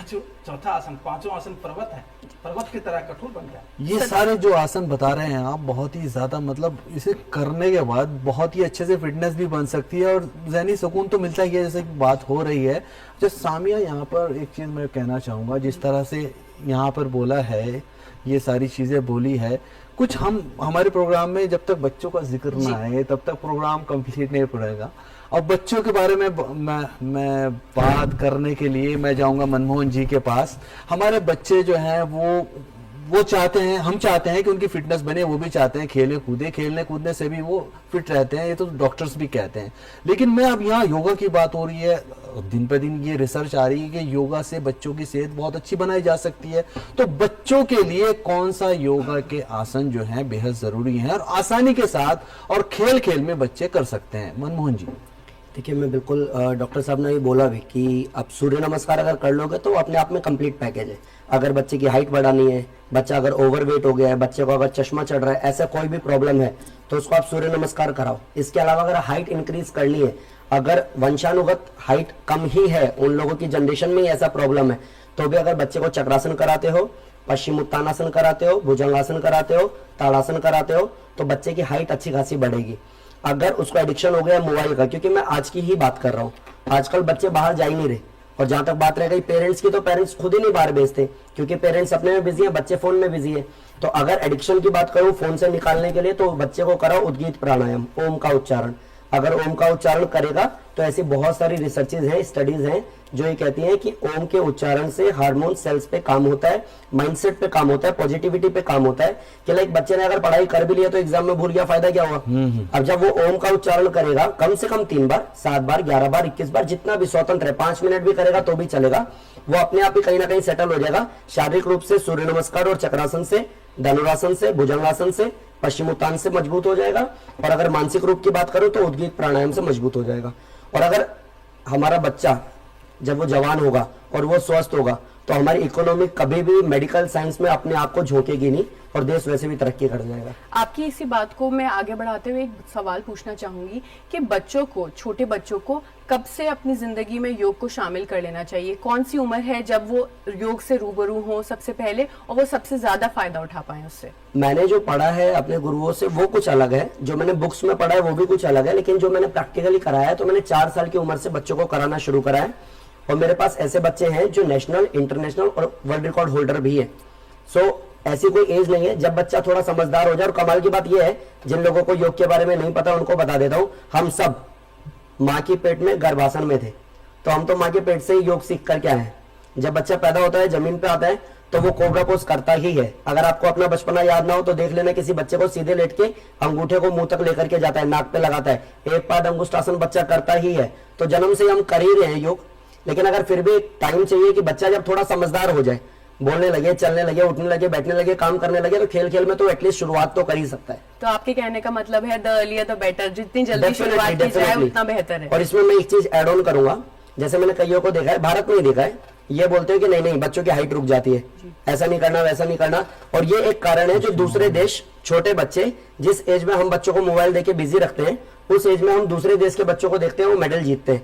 चौथा आसन, पांचों आसन पर्वत है, पर्वत की तरह कठोर बनता है। ये सारे जो आसन बता रहे हैं आप, बहुत ही ज्यादा, मतलब इसे करने के बाद बहुत ही अच्छे से फिटनेस भी बन सकती है और ज़हनी सुकून तो मिलता ही है, जैसे बात हो रही है। जो सामिया, यहाँ पर एक चीज मैं कहना चाहूंगा, जिस तरह से यहाँ पर बोला है, ये सारी चीजें बोली है, कुछ हम हमारे प्रोग्राम में जब तक बच्चों का जिक्र ना आए तब तक प्रोग्राम कंप्लीट नहीं पड़ेगा। अब बच्चों के बारे में मैं बात करने के लिए मैं जाऊंगा मनमोहन जी के पास। हमारे बच्चे जो हैं वो चाहते हैं, हम चाहते हैं कि उनकी फिटनेस बने, वो भी चाहते हैं खेलने कूदने से भी वो फिट रहते हैं, ये तो डॉक्टर्स भी कहते हैं। लेकिन मैं अब यहाँ योगा की बात हो रही है, दिन पे दिन ये रिसर्च आ रही है कि योगा से बच्चों की सेहत बहुत अच्छी बनाई जा सकती है। तो बच्चों के लिए कौन सा योगा के आसन जो हैं बेहद जरूरी हैं और आसानी के साथ और खेल खेल में बच्चे कर सकते हैं? मनमोहन जी। देखिए, मैं बिल्कुल, डॉक्टर साहब ने ये बोला भी कि आप सूर्य नमस्कार अगर कर लोगे तो अपने आप में कंप्लीट पैकेज है। अगर बच्चे की हाइट बढ़ानी है, बच्चा अगर ओवरवेट हो गया है, बच्चे को अगर चश्मा चढ़ रहा है, ऐसा कोई भी प्रॉब्लम है तो उसको आप सूर्य नमस्कार कराओ। इसके अलावा अगर हाइट इंक्रीज करनी है, अगर वंशानुगत हाइट कम ही है, उन लोगों की जनरेशन में ही ऐसा प्रॉब्लम है, तो भी अगर बच्चे को चक्रासन कराते हो, पश्चिम उत्तानासन कराते हो, भुजंगासन कराते हो, ताड़ासन कराते हो, तो बच्चे की हाइट अच्छी खासी बढ़ेगी। अगर उसको एडिक्शन हो गया मोबाइल का, क्योंकि मैं आज की ही बात कर रहा हूँ, आजकल बच्चे बाहर जा ही नहीं रहे। और जहां तक बात रह गई पेरेंट्स की, तो पेरेंट्स खुद ही नहीं बाहर भेजते, क्योंकि पेरेंट्स अपने में बिजी है, बच्चे फोन में बिजी है। तो अगर एडिक्शन की बात करूं फोन से निकालने के लिए, तो बच्चे को कराओ उद्गीत प्राणायाम, ओम का उच्चारण। अगर ओम का उच्चारण करेगा तो ऐसी बहुत सारी रिसर्चेज हैं, स्टडीज हैं जो ये कहती हैं कि ओम के उच्चारण से हार्मोन सेल्स पे काम होता है, माइंडसेट पे काम होता है, पॉजिटिविटी पे काम होता है। कि लाइक बच्चे ने अगर पढ़ाई कर भी लिया तो एग्जाम में भूल गया, फायदा क्या हुआ? अब जब वो ओम का उच्चारण करेगा कम से कम 3 बार, 7 बार, 11 बार, 21 बार, जितना भी स्वतंत्र है, 5 मिनट भी करेगा तो भी चलेगा, वो अपने आप ही कहीं ना कहीं सेटल हो जाएगा। शारीरिक रूप से सूर्य नमस्कार और चक्रासन से, धनुरासन से, भुजंगासन से, पश्चिम उत्तान से मजबूत हो जाएगा। और अगर मानसिक रूप की बात करूं तो उद्गीत प्राणायाम से मजबूत हो जाएगा। और अगर हमारा बच्चा जब वो जवान होगा और वो स्वस्थ होगा, तो हमारी इकोनॉमी कभी भी मेडिकल साइंस में अपने आप को झोंकेगी नहीं, और देश वैसे भी तरक्की कर जाएगा। आपकी इसी बात को मैं आगे बढ़ाते हुए एक सवाल पूछना चाहूंगी कि बच्चों को, छोटे बच्चों को कब से अपनी जिंदगी में योग को शामिल कर लेना चाहिए? कौन सी उम्र है जब वो योग से रूबरू हो सबसे पहले, और वो सबसे ज्यादा फायदा उठा पाए उससे? मैंने जो पढ़ा है अपने गुरुओं से वो कुछ अलग है, जो मैंने बुक्स में पढ़ा है वो भी कुछ अलग है, लेकिन जो मैंने प्रैक्टिकली कराया है, तो मैंने 4 साल की उम्र से बच्चों को कराना शुरू करा है। और मेरे पास ऐसे बच्चे हैं जो नेशनल, इंटरनेशनल और वर्ल्ड रिकॉर्ड होल्डर भी है। सो ऐसी कोई एज नहीं है, जब बच्चा थोड़ा समझदार हो जाए। और कमाल की बात यह है, जिन लोगों को योग के बारे में नहीं पता उनको बता देता हूं, हम सब माँ की पेट में गर्भासन में थे, तो हम तो माँ के पेट से ही योग सीख कर के आए हैं। जब बच्चा पैदा होता है, जमीन पे आता है, तो वो कोबरा पोज करता ही है। अगर आपको अपना बचपना याद ना हो तो देख लेना, किसी बच्चे को सीधे लेट के अंगूठे को मुंह तक लेकर के जाता है, नाक पे लगाता है, एक पाद अंगुष्ठासन बच्चा करता ही है। तो जन्म से हम कर ही रहे हैं योग। लेकिन अगर फिर भी टाइम चाहिए कि बच्चा जब थोड़ा समझदार हो जाए, बोलने लगे, चलने लगे, उठने लगे, बैठने लगे, काम करने लगे, तो खेल खेल में तो एटलीस्ट शुरुआत तो कर ही सकता है। तो आपके कहने का मतलब है द अर्लियर द बेटर, जितनी जल्दी शुरुआत की जाए उतना बेहतर है। और इसमें मैं एक चीज ऐड ऑन करूंगा, जैसे मैंने कईयों को देखा है, भारत में ही देखा है, ये बोलते हैं कि नहीं नहीं बच्चों की हाइट रुक जाती है, ऐसा नहीं करना, वैसा नहीं करना। और ये एक कारण है जो दूसरे देश, छोटे बच्चे जिस एज में हम बच्चों को मोबाइल देके बिजी रखते हैं, उस एज में हम दूसरे देश के बच्चों को देखते हैं वो मेडल जीतते हैं,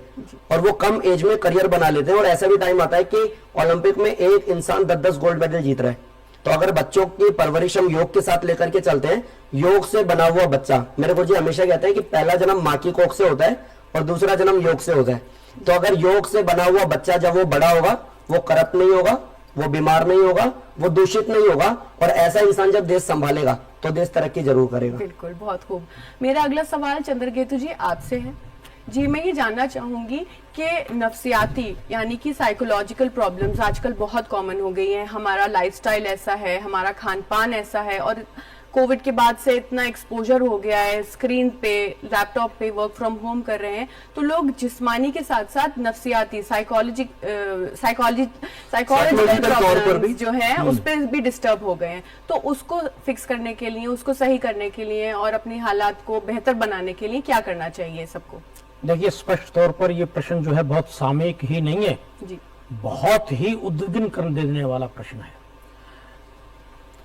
और वो कम एज में करियर बना लेते हैं। और ऐसा भी टाइम आता है कि ओलंपिक में एक इंसान 10-10 गोल्ड मेडल जीत रहा है। तो अगर बच्चों की परवरिश हम योग के साथ लेकर के चलते हैं, योग से बना हुआ बच्चा, मेरे गुरुजी हमेशा कहते हैं कि पहला जन्म माँ की कोख से होता है और दूसरा जन्म योग से होता है। तो अगर योग से बना हुआ बच्चा जब वो बड़ा होगा, वो करप्ट नहीं होगा, वो बीमार नहीं होगा, वो दूषित नहीं होगा, और ऐसा इंसान जब देश संभालेगा तो देश तरक्की जरूर करेगा। बिल्कुल, बहुत खूब। मेरा अगला सवाल चंद्रकेतु जी आपसे है। जी, मैं ये जानना चाहूंगी कि नफ्सियाती यानी कि साइकोलॉजिकल प्रॉब्लम्स आजकल बहुत कॉमन हो गई हैं। हमारा लाइफस्टाइल ऐसा है, हमारा खान पान ऐसा है, और कोविड के बाद से इतना एक्सपोजर हो गया है, स्क्रीन पे, लैपटॉप पे वर्क फ्रॉम होम कर रहे हैं, तो लोग जिस्मानी के साथ साथ नफ्सियाती, साइकोलॉजिकल प्रॉब्लम्स जो है उस पर भी डिस्टर्ब हो गए हैं। तो उसको फिक्स करने के लिए, उसको सही करने के लिए और अपनी हालात को बेहतर बनाने के लिए क्या करना चाहिए सबको? देखिए, स्पष्ट तौर पर ये प्रश्न जो है बहुत सामयिक ही नहीं है जी, बहुत ही उद्विग्न कर देने वाला प्रश्न है।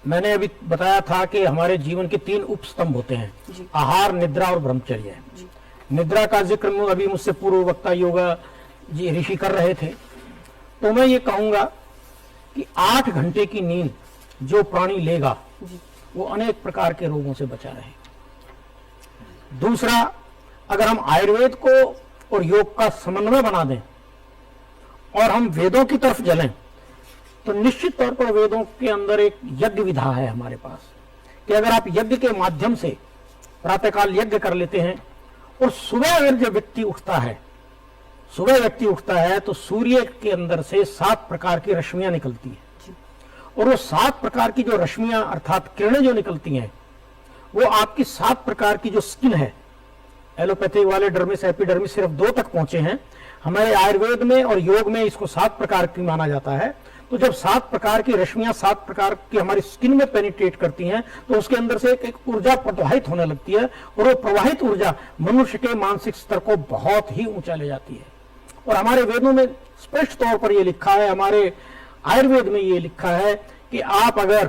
मैंने अभी बताया था कि हमारे जीवन के 3 उपस्तंभ होते हैं, आहार, निद्रा और ब्रह्मचर्य। निद्रा का जिक्र अभी मुझसे पूर्व वक्ता योगा जी ऋषि कर रहे थे। तो मैं ये कहूंगा कि 8 घंटे की नींद जो प्राणी लेगा वो अनेक प्रकार के रोगों से बचा रहे। दूसरा, अगर हम आयुर्वेद को और योग का समन्वय बना दें और हम वेदों की तरफ चलें, तो निश्चित तौर पर वेदों के अंदर एक यज्ञ विधा है हमारे पास कि अगर आप यज्ञ के माध्यम से प्रातःकाल यज्ञ कर लेते हैं, और सुबह अगर जब व्यक्ति उठता है तो सूर्य के अंदर से 7 प्रकार की रश्मियां निकलती हैं, और वो 7 प्रकार की जो रश्मियां अर्थात किरणें जो निकलती हैं, वो आपकी 7 प्रकार की जो स्किन है, एलोपैथिक वाले डर्मिस, एपिडर्मिस सिर्फ 2 तक पहुंचे हैं, हमारे आयुर्वेद में और योग में इसको 7 प्रकार की माना जाता है। तो जब 7 प्रकार की रश्मियां 7 प्रकार की हमारी स्किन में पेनिट्रेट करती हैं, तो उसके अंदर से एक ऊर्जा प्रवाहित होने लगती है, और वो प्रवाहित ऊर्जा मनुष्य के मानसिक स्तर को बहुत ही ऊंचा ले जाती है। और हमारे वेदों में स्पष्ट तौर पर यह लिखा है, हमारे आयुर्वेद में ये लिखा है कि आप अगर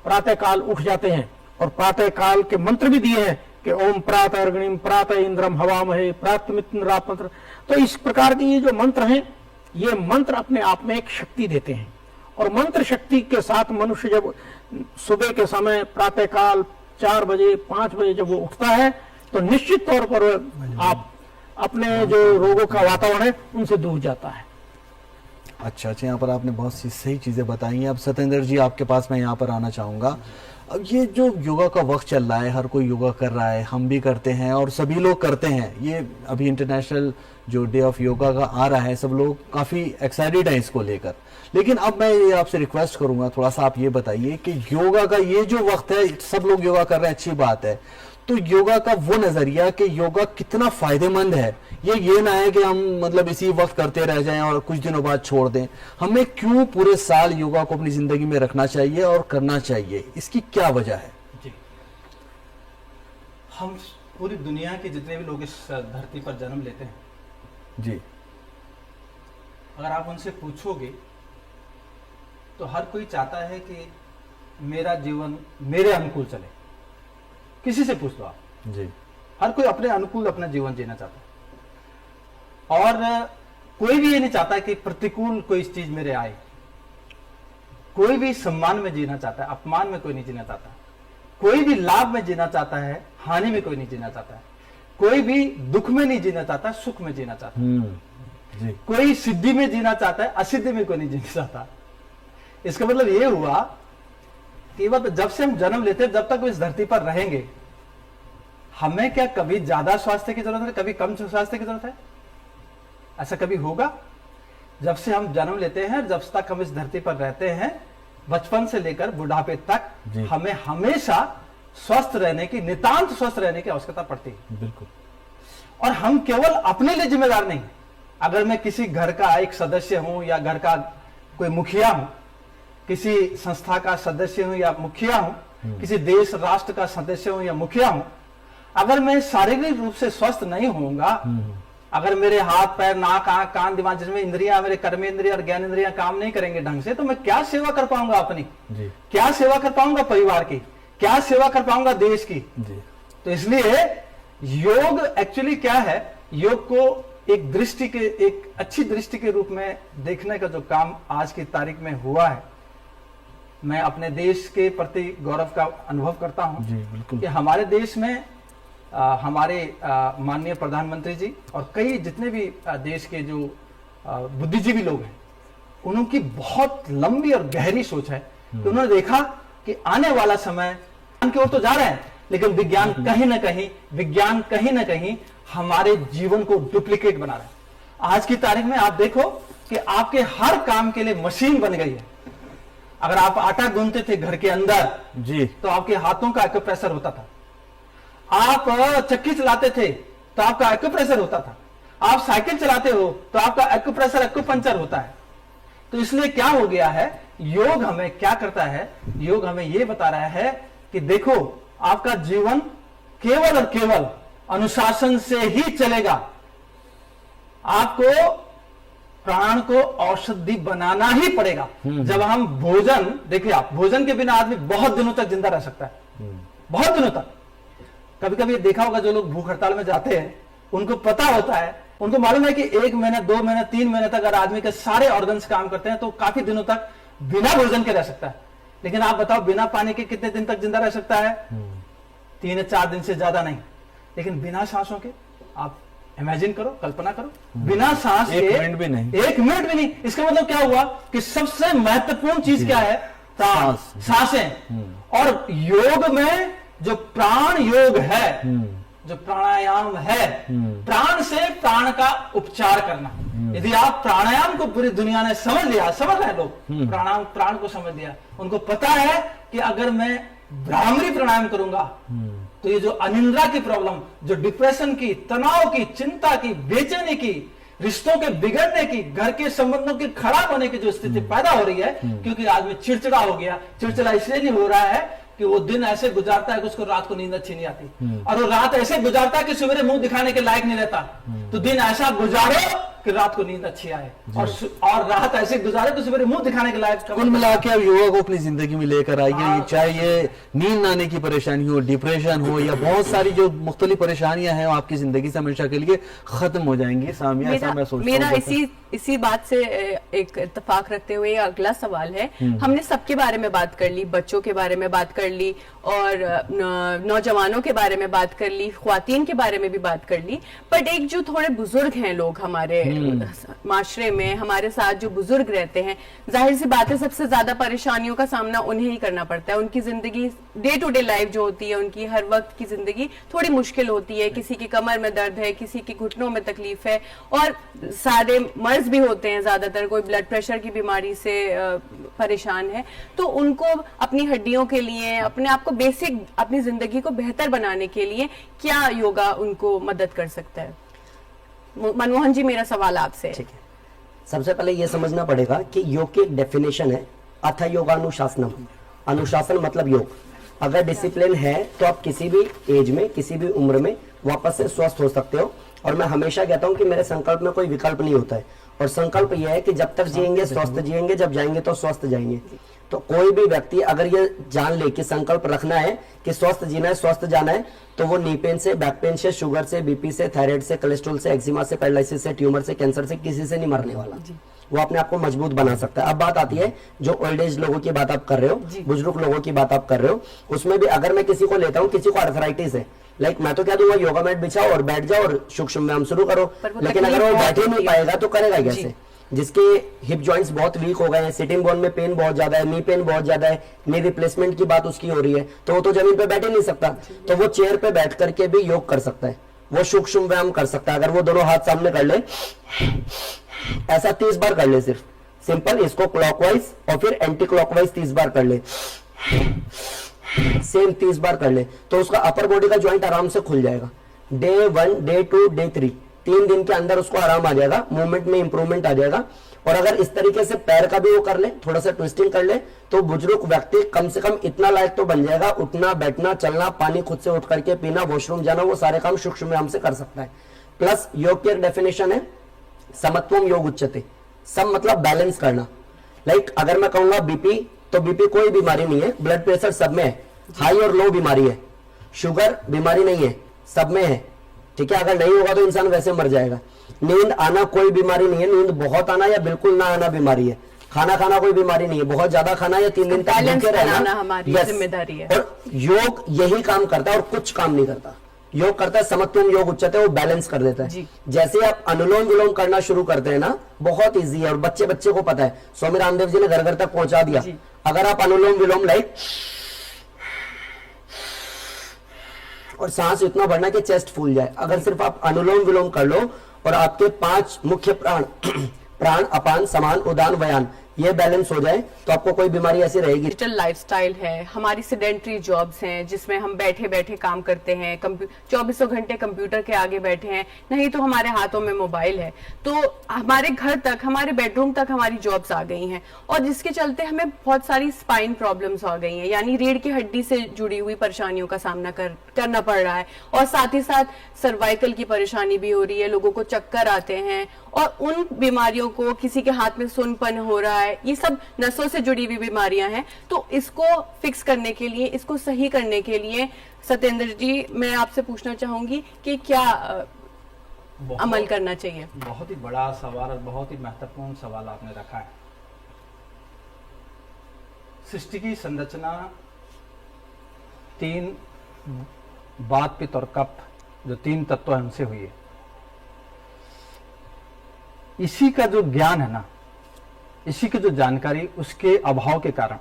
प्रातःकाल उठ जाते हैं, और प्रातःकाल के मंत्र भी दिए हैं कि ओम प्रातः अर्गणिम प्रातः इंद्रम हवामहे प्रातमित्रापंत्र। तो इस प्रकार के ये जो मंत्र हैं, ये मंत्र अपने आप में एक शक्ति देते हैं। और मंत्र शक्ति के साथ मनुष्य जब सुबह के समय प्रातःकाल 4 बजे 5 बजे जब वो उठता है तो निश्चित तौर पर आप अपने जो रोगों का वातावरण है उनसे दूर जाता है। अच्छा, यहाँ पर आपने बहुत सी सही चीज़ें बताई हैं। अब सत्येंद्र जी आपके पास मैं यहाँ पर आना चाहूँगा। अब ये जो योगा का वक्त चल रहा है, हर कोई योगा कर रहा है, हम भी करते हैं और सभी लोग करते हैं। ये अभी इंटरनेशनल जो डे ऑफ योगा का आ रहा है, सब लोग काफ़ी एक्साइटेड हैं इसको लेकर। लेकिन अब मैं ये आपसे रिक्वेस्ट करूँगा, थोड़ा सा आप ये बताइए कि योगा का ये जो वक्त है, सब लोग योगा कर रहे हैं, अच्छी बात है, तो योगा का वो नजरिया कि योगा कितना फायदेमंद है। ये ना है कि हम मतलब इसी वक्त करते रह जाएं और कुछ दिनों बाद छोड़ दें। हमें क्यों पूरे साल योगा को अपनी जिंदगी में रखना चाहिए और करना चाहिए, इसकी क्या वजह है? जी, हम पूरी दुनिया के जितने भी लोग इस धरती पर जन्म लेते हैं जी, अगर आप उनसे पूछोगे तो हर कोई चाहता है कि मेरा जीवन मेरे अनुकूल चले। किसी से पूछ लो आप, जी, हर कोई अपने अनुकूल अपना जीवन जीना चाहता है। और कोई भी ये नहीं चाहता कि प्रतिकूल कोई चीज मेरे आए। कोई भी सम्मान में जीना चाहता है, अपमान में कोई नहीं जीना चाहता। कोई भी लाभ में जीना चाहता है, हानि में कोई नहीं जीना चाहता है। कोई भी दुख में नहीं जीना चाहता, सुख में जीना चाहता है। जी, कोई सिद्धि में जीना चाहता है, असिद्धि में कोई नहीं जीना चाहता। इसका मतलब ये हुआ कि जब से हम जन्म लेते हैं, जब तक इस धरती पर रहेंगे, हमें क्या कभी ज्यादा स्वास्थ्य की जरूरत है, कभी कम स्वास्थ्य की जरूरत है? ऐसा कभी होगा? जब से हम जन्म लेते हैं, जब तक हम इस धरती पर रहते हैं, बचपन से लेकर बुढ़ापे तक, हमें हमेशा स्वस्थ रहने की, नितांत स्वस्थ रहने की आवश्यकता पड़ती है। बिल्कुल। और हम केवल अपने लिए जिम्मेदार नहीं। अगर मैं किसी घर का एक सदस्य हूं या घर का कोई मुखिया हूं, किसी संस्था का सदस्य हूं या मुखिया हूं, किसी देश राष्ट्र का सदस्य हूं या मुखिया हूं, अगर मैं शारीरिक रूप से स्वस्थ नहीं होऊंगा, अगर मेरे हाथ पैर नाक आंख कान दिमाग जिसमें इंद्रियां, मेरे कर्मेंद्रिय और ज्ञान इंद्रियां काम नहीं करेंगे ढंग से, तो मैं क्या सेवा कर पाऊंगा अपनी? जी, क्या सेवा कर पाऊंगा परिवार की? क्या सेवा कर पाऊंगा देश की? जी, तो इसलिए योग एक्चुअली क्या है, योग को एक दृष्टि के, एक अच्छी दृष्टि के रूप में देखने का जो काम आज की तारीख में हुआ है, मैं अपने देश के प्रति गौरव का अनुभव करता हूं। जी, बिल्कुल। कि हमारे देश में हमारे माननीय प्रधानमंत्री जी और कई जितने भी देश के जो बुद्धिजीवी लोग हैं, उनकी बहुत लंबी और गहरी सोच है कि उन्होंने देखा कि आने वाला समय की ओर तो जा रहे हैं, लेकिन विज्ञान कहीं ना कहीं हमारे जीवन को डुप्लीकेट बना रहा है। आज की तारीख में आप देखो कि आपके हर काम के लिए मशीन बन गई है। अगर आप आटा गूंथते थे घर के अंदर जी, तो आपके हाथों का एक्यूप्रेशर होता था। आप चक्की चलाते थे तो आपका एक्यूप्रेशर होता था। आप साइकिल चलाते हो तो आपका एक्यूप्रेशर एक्यूपंक्चर होता है। तो इसलिए क्या हो गया है, योग हमें क्या करता है, योग हमें यह बता रहा है कि देखो आपका जीवन केवल और केवल अनुशासन से ही चलेगा। आपको प्राण को औषधि बनाना ही पड़ेगा। जब हम भोजन, देखिए आप, भोजन के बिना आदमी बहुत दिनों तक जिंदा रह सकता है, बहुत दिनों तक। कभी कभी देखा होगा जो लोग भूख हड़ताल में जाते हैं, उनको पता होता है, उनको मालूम है कि 1 महीने 2 महीने 3 महीने तक अगर आदमी के सारे ऑर्गन्स काम करते हैं तो काफी दिनों तक बिना भोजन के रह सकता है। लेकिन आप बताओ बिना पानी के कितने दिन तक जिंदा रह सकता है? 3 या 4 दिन से ज्यादा नहीं। लेकिन बिना सांसों के आप इमेजिन करो, कल्पना करो, बिना सांस के 1 मिनट भी नहीं, 1 मिनट भी नहीं। इसका मतलब क्या हुआ कि सबसे महत्वपूर्ण चीज क्या है? सांसें। और योग में जो प्राण योग है, जो प्राणायाम है, प्राण से प्राण का उपचार करना। यदि आप प्राणायाम को पूरी दुनिया ने समझ लिया, समझ रहे हैं लोग, प्राणायाम प्राण को समझ लिया, उनको पता है कि अगर मैं भ्रामरी प्राणायाम करूंगा तो ये जो अनिद्रा की प्रॉब्लम, जो डिप्रेशन की, तनाव की, चिंता की, बेचैनी की, रिश्तों के बिगड़ने की, घर के संबंधों के खराब होने की जो स्थिति पैदा हो रही है, क्योंकि आदमी चिड़चिड़ा हो गया। चिड़चिड़ा इसलिए नहीं हो रहा है कि वो दिन ऐसे गुजारता है कि उसको रात को नींद अच्छी नहीं आती, और वो रात ऐसे गुजारता है कि सवेरे मुंह दिखाने के लायक नहीं रहता। तो दिन ऐसा गुजारो कि रात को नींद अच्छी आए और रात ऐसे गुजारे तो सवेरे मुंह दिखाने के लायक। कुल मिला के अब युवा को अपनी जिंदगी में लेकर आइए, चाहे ये नींद आने की परेशानी हो, डिप्रेशन हो, या बहुत सारी जो मुख्तलिफ परेशानियां हैं, आपकी जिंदगी से हमेशा के लिए खत्म हो जाएंगी। सामिया, ऐसा मैं सोचता मेरा हूं। इसी बात से एक इत्तेफाक रखते हुए अगला सवाल है, हमने सबके बारे में बात कर ली, बच्चों के बारे में बात कर ली और नौजवानों के बारे में बात कर ली, ख्वातीन के बारे में भी बात कर ली, बट एक जो थोड़े बुजुर्ग हैं लोग हमारे माशरे में, हमारे साथ जो बुजुर्ग रहते हैं, जाहिर सी बात है सबसे ज्यादा परेशानियों का सामना उन्हें ही करना पड़ता है। उनकी जिंदगी डे टू डे लाइफ जो होती है, उनकी हर वक्त की जिंदगी थोड़ी मुश्किल होती है। किसी की कमर में दर्द है, किसी की घुटनों में तकलीफ है, और सारे मर्ज भी होते हैं, ज्यादातर कोई ब्लड प्रेशर की बीमारी से परेशान है। तो उनको अपनी हड्डियों के लिए, अपने आप को बेसिक, अपनी जिंदगी को बेहतर बनाने के लिए क्या योगा उनको मदद कर सकता है? मनमोहन जी, मेरा सवाल आपसे। ठीक है, सबसे पहले यह समझना पड़ेगा कि योग की एक डेफिनेशन है अथ योगानुशासनम। अनुशासन मतलब योग। अगर डिसिप्लिन है तो आप किसी भी एज में, किसी भी उम्र में वापस से स्वस्थ हो सकते हो। और मैं हमेशा कहता हूं कि मेरे संकल्प में कोई विकल्प नहीं होता है, और संकल्प यह है कि जब तक जिएंगे स्वस्थ जिएंगे, जब जाएंगे तो स्वस्थ जाएंगे। तो कोई भी व्यक्ति अगर ये जान ले कि संकल्प रखना है कि स्वस्थ जीना है, स्वस्थ जाना है, तो वो नी पेन से, बैक पेन से, शुगर से, बीपी से, थायराइड से, कोलेस्ट्रॉल से, एक्जिमा से, पैरालिसिस से, ट्यूमर से, कैंसर से, किसी से नहीं मरने वाला। वो अपने आप को मजबूत बना सकता है। अब बात आती है जो ओल्ड एज लोगों की बात आप कर रहे हो, बुजुर्ग लोगों की बात आप कर रहे हो, उसमें भी अगर मैं किसी को लेता हूँ, किसी को आर्थराइटिस है, लाइक मैं तो क्या दूंगा, योगा मैट बिछाओ और बैठ जाओ और सूक्ष्म व्यायाम शुरू करो। लेकिन अगर वो बैठ ही नहीं पाएगा तो करेगा कैसे? जिसके हिप जॉइंट्स बहुत वीक हो गए हैं, सिटिंग बोन में पेन बहुत ज्यादा है, नी पेन बहुत ज्यादा है, नी रिप्लेसमेंट की बात उसकी हो रही है, तो वो तो जमीन पे बैठ ही नहीं सकता। तो वो चेयर पे बैठ करके भी योग कर सकता है, वो सूक्ष्म व्यायाम कर सकता है। अगर वो दोनों हाथ सामने कर ले, ऐसा 30 बार कर ले, सिर्फ सिंपल, इसको क्लॉकवाइज और फिर एंटी क्लॉकवाइज 30 बार कर ले, सेम 30 बार कर ले, तो उसका अपर बॉडी का ज्वाइंट आराम से खुल जाएगा। डे 1, डे 2, डे 3, 3 दिन के अंदर उसको आराम आ जाएगा, मूवमेंट में इंप्रूवमेंट आ जाएगा। और अगर इस तरीके से पैर का भी वो कर ले, थोड़ा सा ट्विस्टिंग कर ले, तो बुजुर्ग व्यक्ति कम से कम इतना लायक तो बन जाएगा, उठना, बैठना, चलना, पानी खुद से उठ करके पीना, वॉशरूम जाना, वो सारे काम सूक्ष्म व्यायाम से कर सकता है। प्लस योग की एक डेफिनेशन है समत्वम योग उच्यते। सम मतलब बैलेंस करना। लाइक अगर मैं कहूंगा बीपी, तो बीपी कोई बीमारी नहीं है, ब्लड प्रेशर सब में है, हाई और लो बीमारी है, शुगर बीमारी नहीं है, सब में है, ठीक है। अगर नहीं होगा तो इंसान वैसे मर जाएगा। नींद आना कोई बीमारी नहीं है, नींद बहुत आना या बिल्कुल ना आना बीमारी है। खाना खाना कोई बीमारी नहीं है, बहुत ज्यादा खाना या 3 दिन तक भूखे रहना हमारी जिम्मेदारी है। और योग यही काम करता है और कुछ काम नहीं करता। योग करता है समत्वम योग उच्चते, वो बैलेंस कर देता है। जैसे आप अनुलोम विलोम करना शुरू करते हैं ना, बहुत इजी है और बच्चे बच्चे को पता है। स्वामी रामदेव जी ने घर घर तक पहुंचा दिया। अगर आप अनुलोम विलोम लाइक और सांस इतना बढ़ना कि चेस्ट फूल जाए, अगर सिर्फ आप अनुलोम विलोम कर लो और आपके 5 मुख्य प्राण प्राण, अपान, समान, उदान, व्यान, ये बैलेंस हो जाए, तो आपको कोई बीमारी ऐसी रहेगी। डिजिटल लाइफस्टाइल है, हमारी सेडेंटरी जॉब्स हैं जिसमें हम बैठे बैठे काम करते हैं, 24 घंटे कंप्यूटर के आगे बैठे हैं, नहीं तो हमारे हाथों में मोबाइल है, तो हमारे घर तक, हमारे बेडरूम तक हमारी जॉब्स आ गई हैं, और जिसके चलते हमें बहुत सारी स्पाइन प्रॉब्लम्स आ गई हैं, यानी रीढ़ की हड्डी से जुड़ी हुई परेशानियों का सामना करना पड़ रहा है, और साथ ही साथ सर्वाइकल की परेशानी भी हो रही है, लोगों को चक्कर आते हैं, और उन बीमारियों को, किसी के हाथ में सुनपन हो रहा है, ये सब नसों से जुड़ी हुई बीमारियां हैं। तो इसको फिक्स करने के लिए, इसको सही करने के लिए सत्येंद्र जी, मैं आपसे पूछना चाहूंगी कि क्या अमल करना चाहिए? बहुत ही बड़ा सवाल और बहुत ही महत्वपूर्ण सवाल आपने रखा है। सृष्टि की संरचना 3 बात, पित्त और कफ, जो 3 तत्व है उनसे हुई है। इसी का जो ज्ञान है ना, इसी की जो जानकारी, उसके अभाव के कारण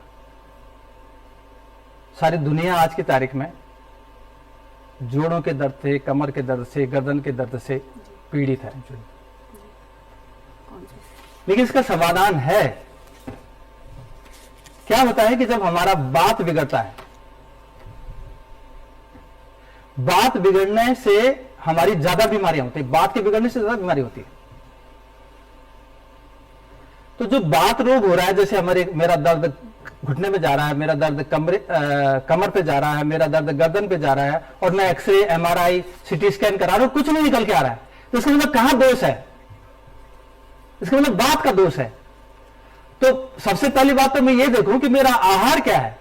सारी दुनिया आज की तारीख में जोड़ों के दर्द से, कमर के दर्द से, गर्दन के दर्द से पीड़ित है। लेकिन इसका समाधान है। क्या होता है कि जब हमारा बात बिगड़ता है, बात बिगड़ने से हमारी ज्यादा बीमारियां होती है, बात के बिगड़ने से ज्यादा बीमारी होती है। तो जो बात रोग हो रहा है, जैसे मेरा दर्द घुटने में जा रहा है, मेरा दर्द कमर पे जा रहा है, मेरा दर्द गर्दन पे जा रहा है, और मैं एक्सरे, MRI, CT स्कैन करा रहा हूं, कुछ नहीं निकल के आ रहा है, तो इसका मतलब कहां दोष है? इसका मतलब बात का दोष है। तो सबसे पहली बात तो मैं ये देखूं कि मेरा आहार क्या है।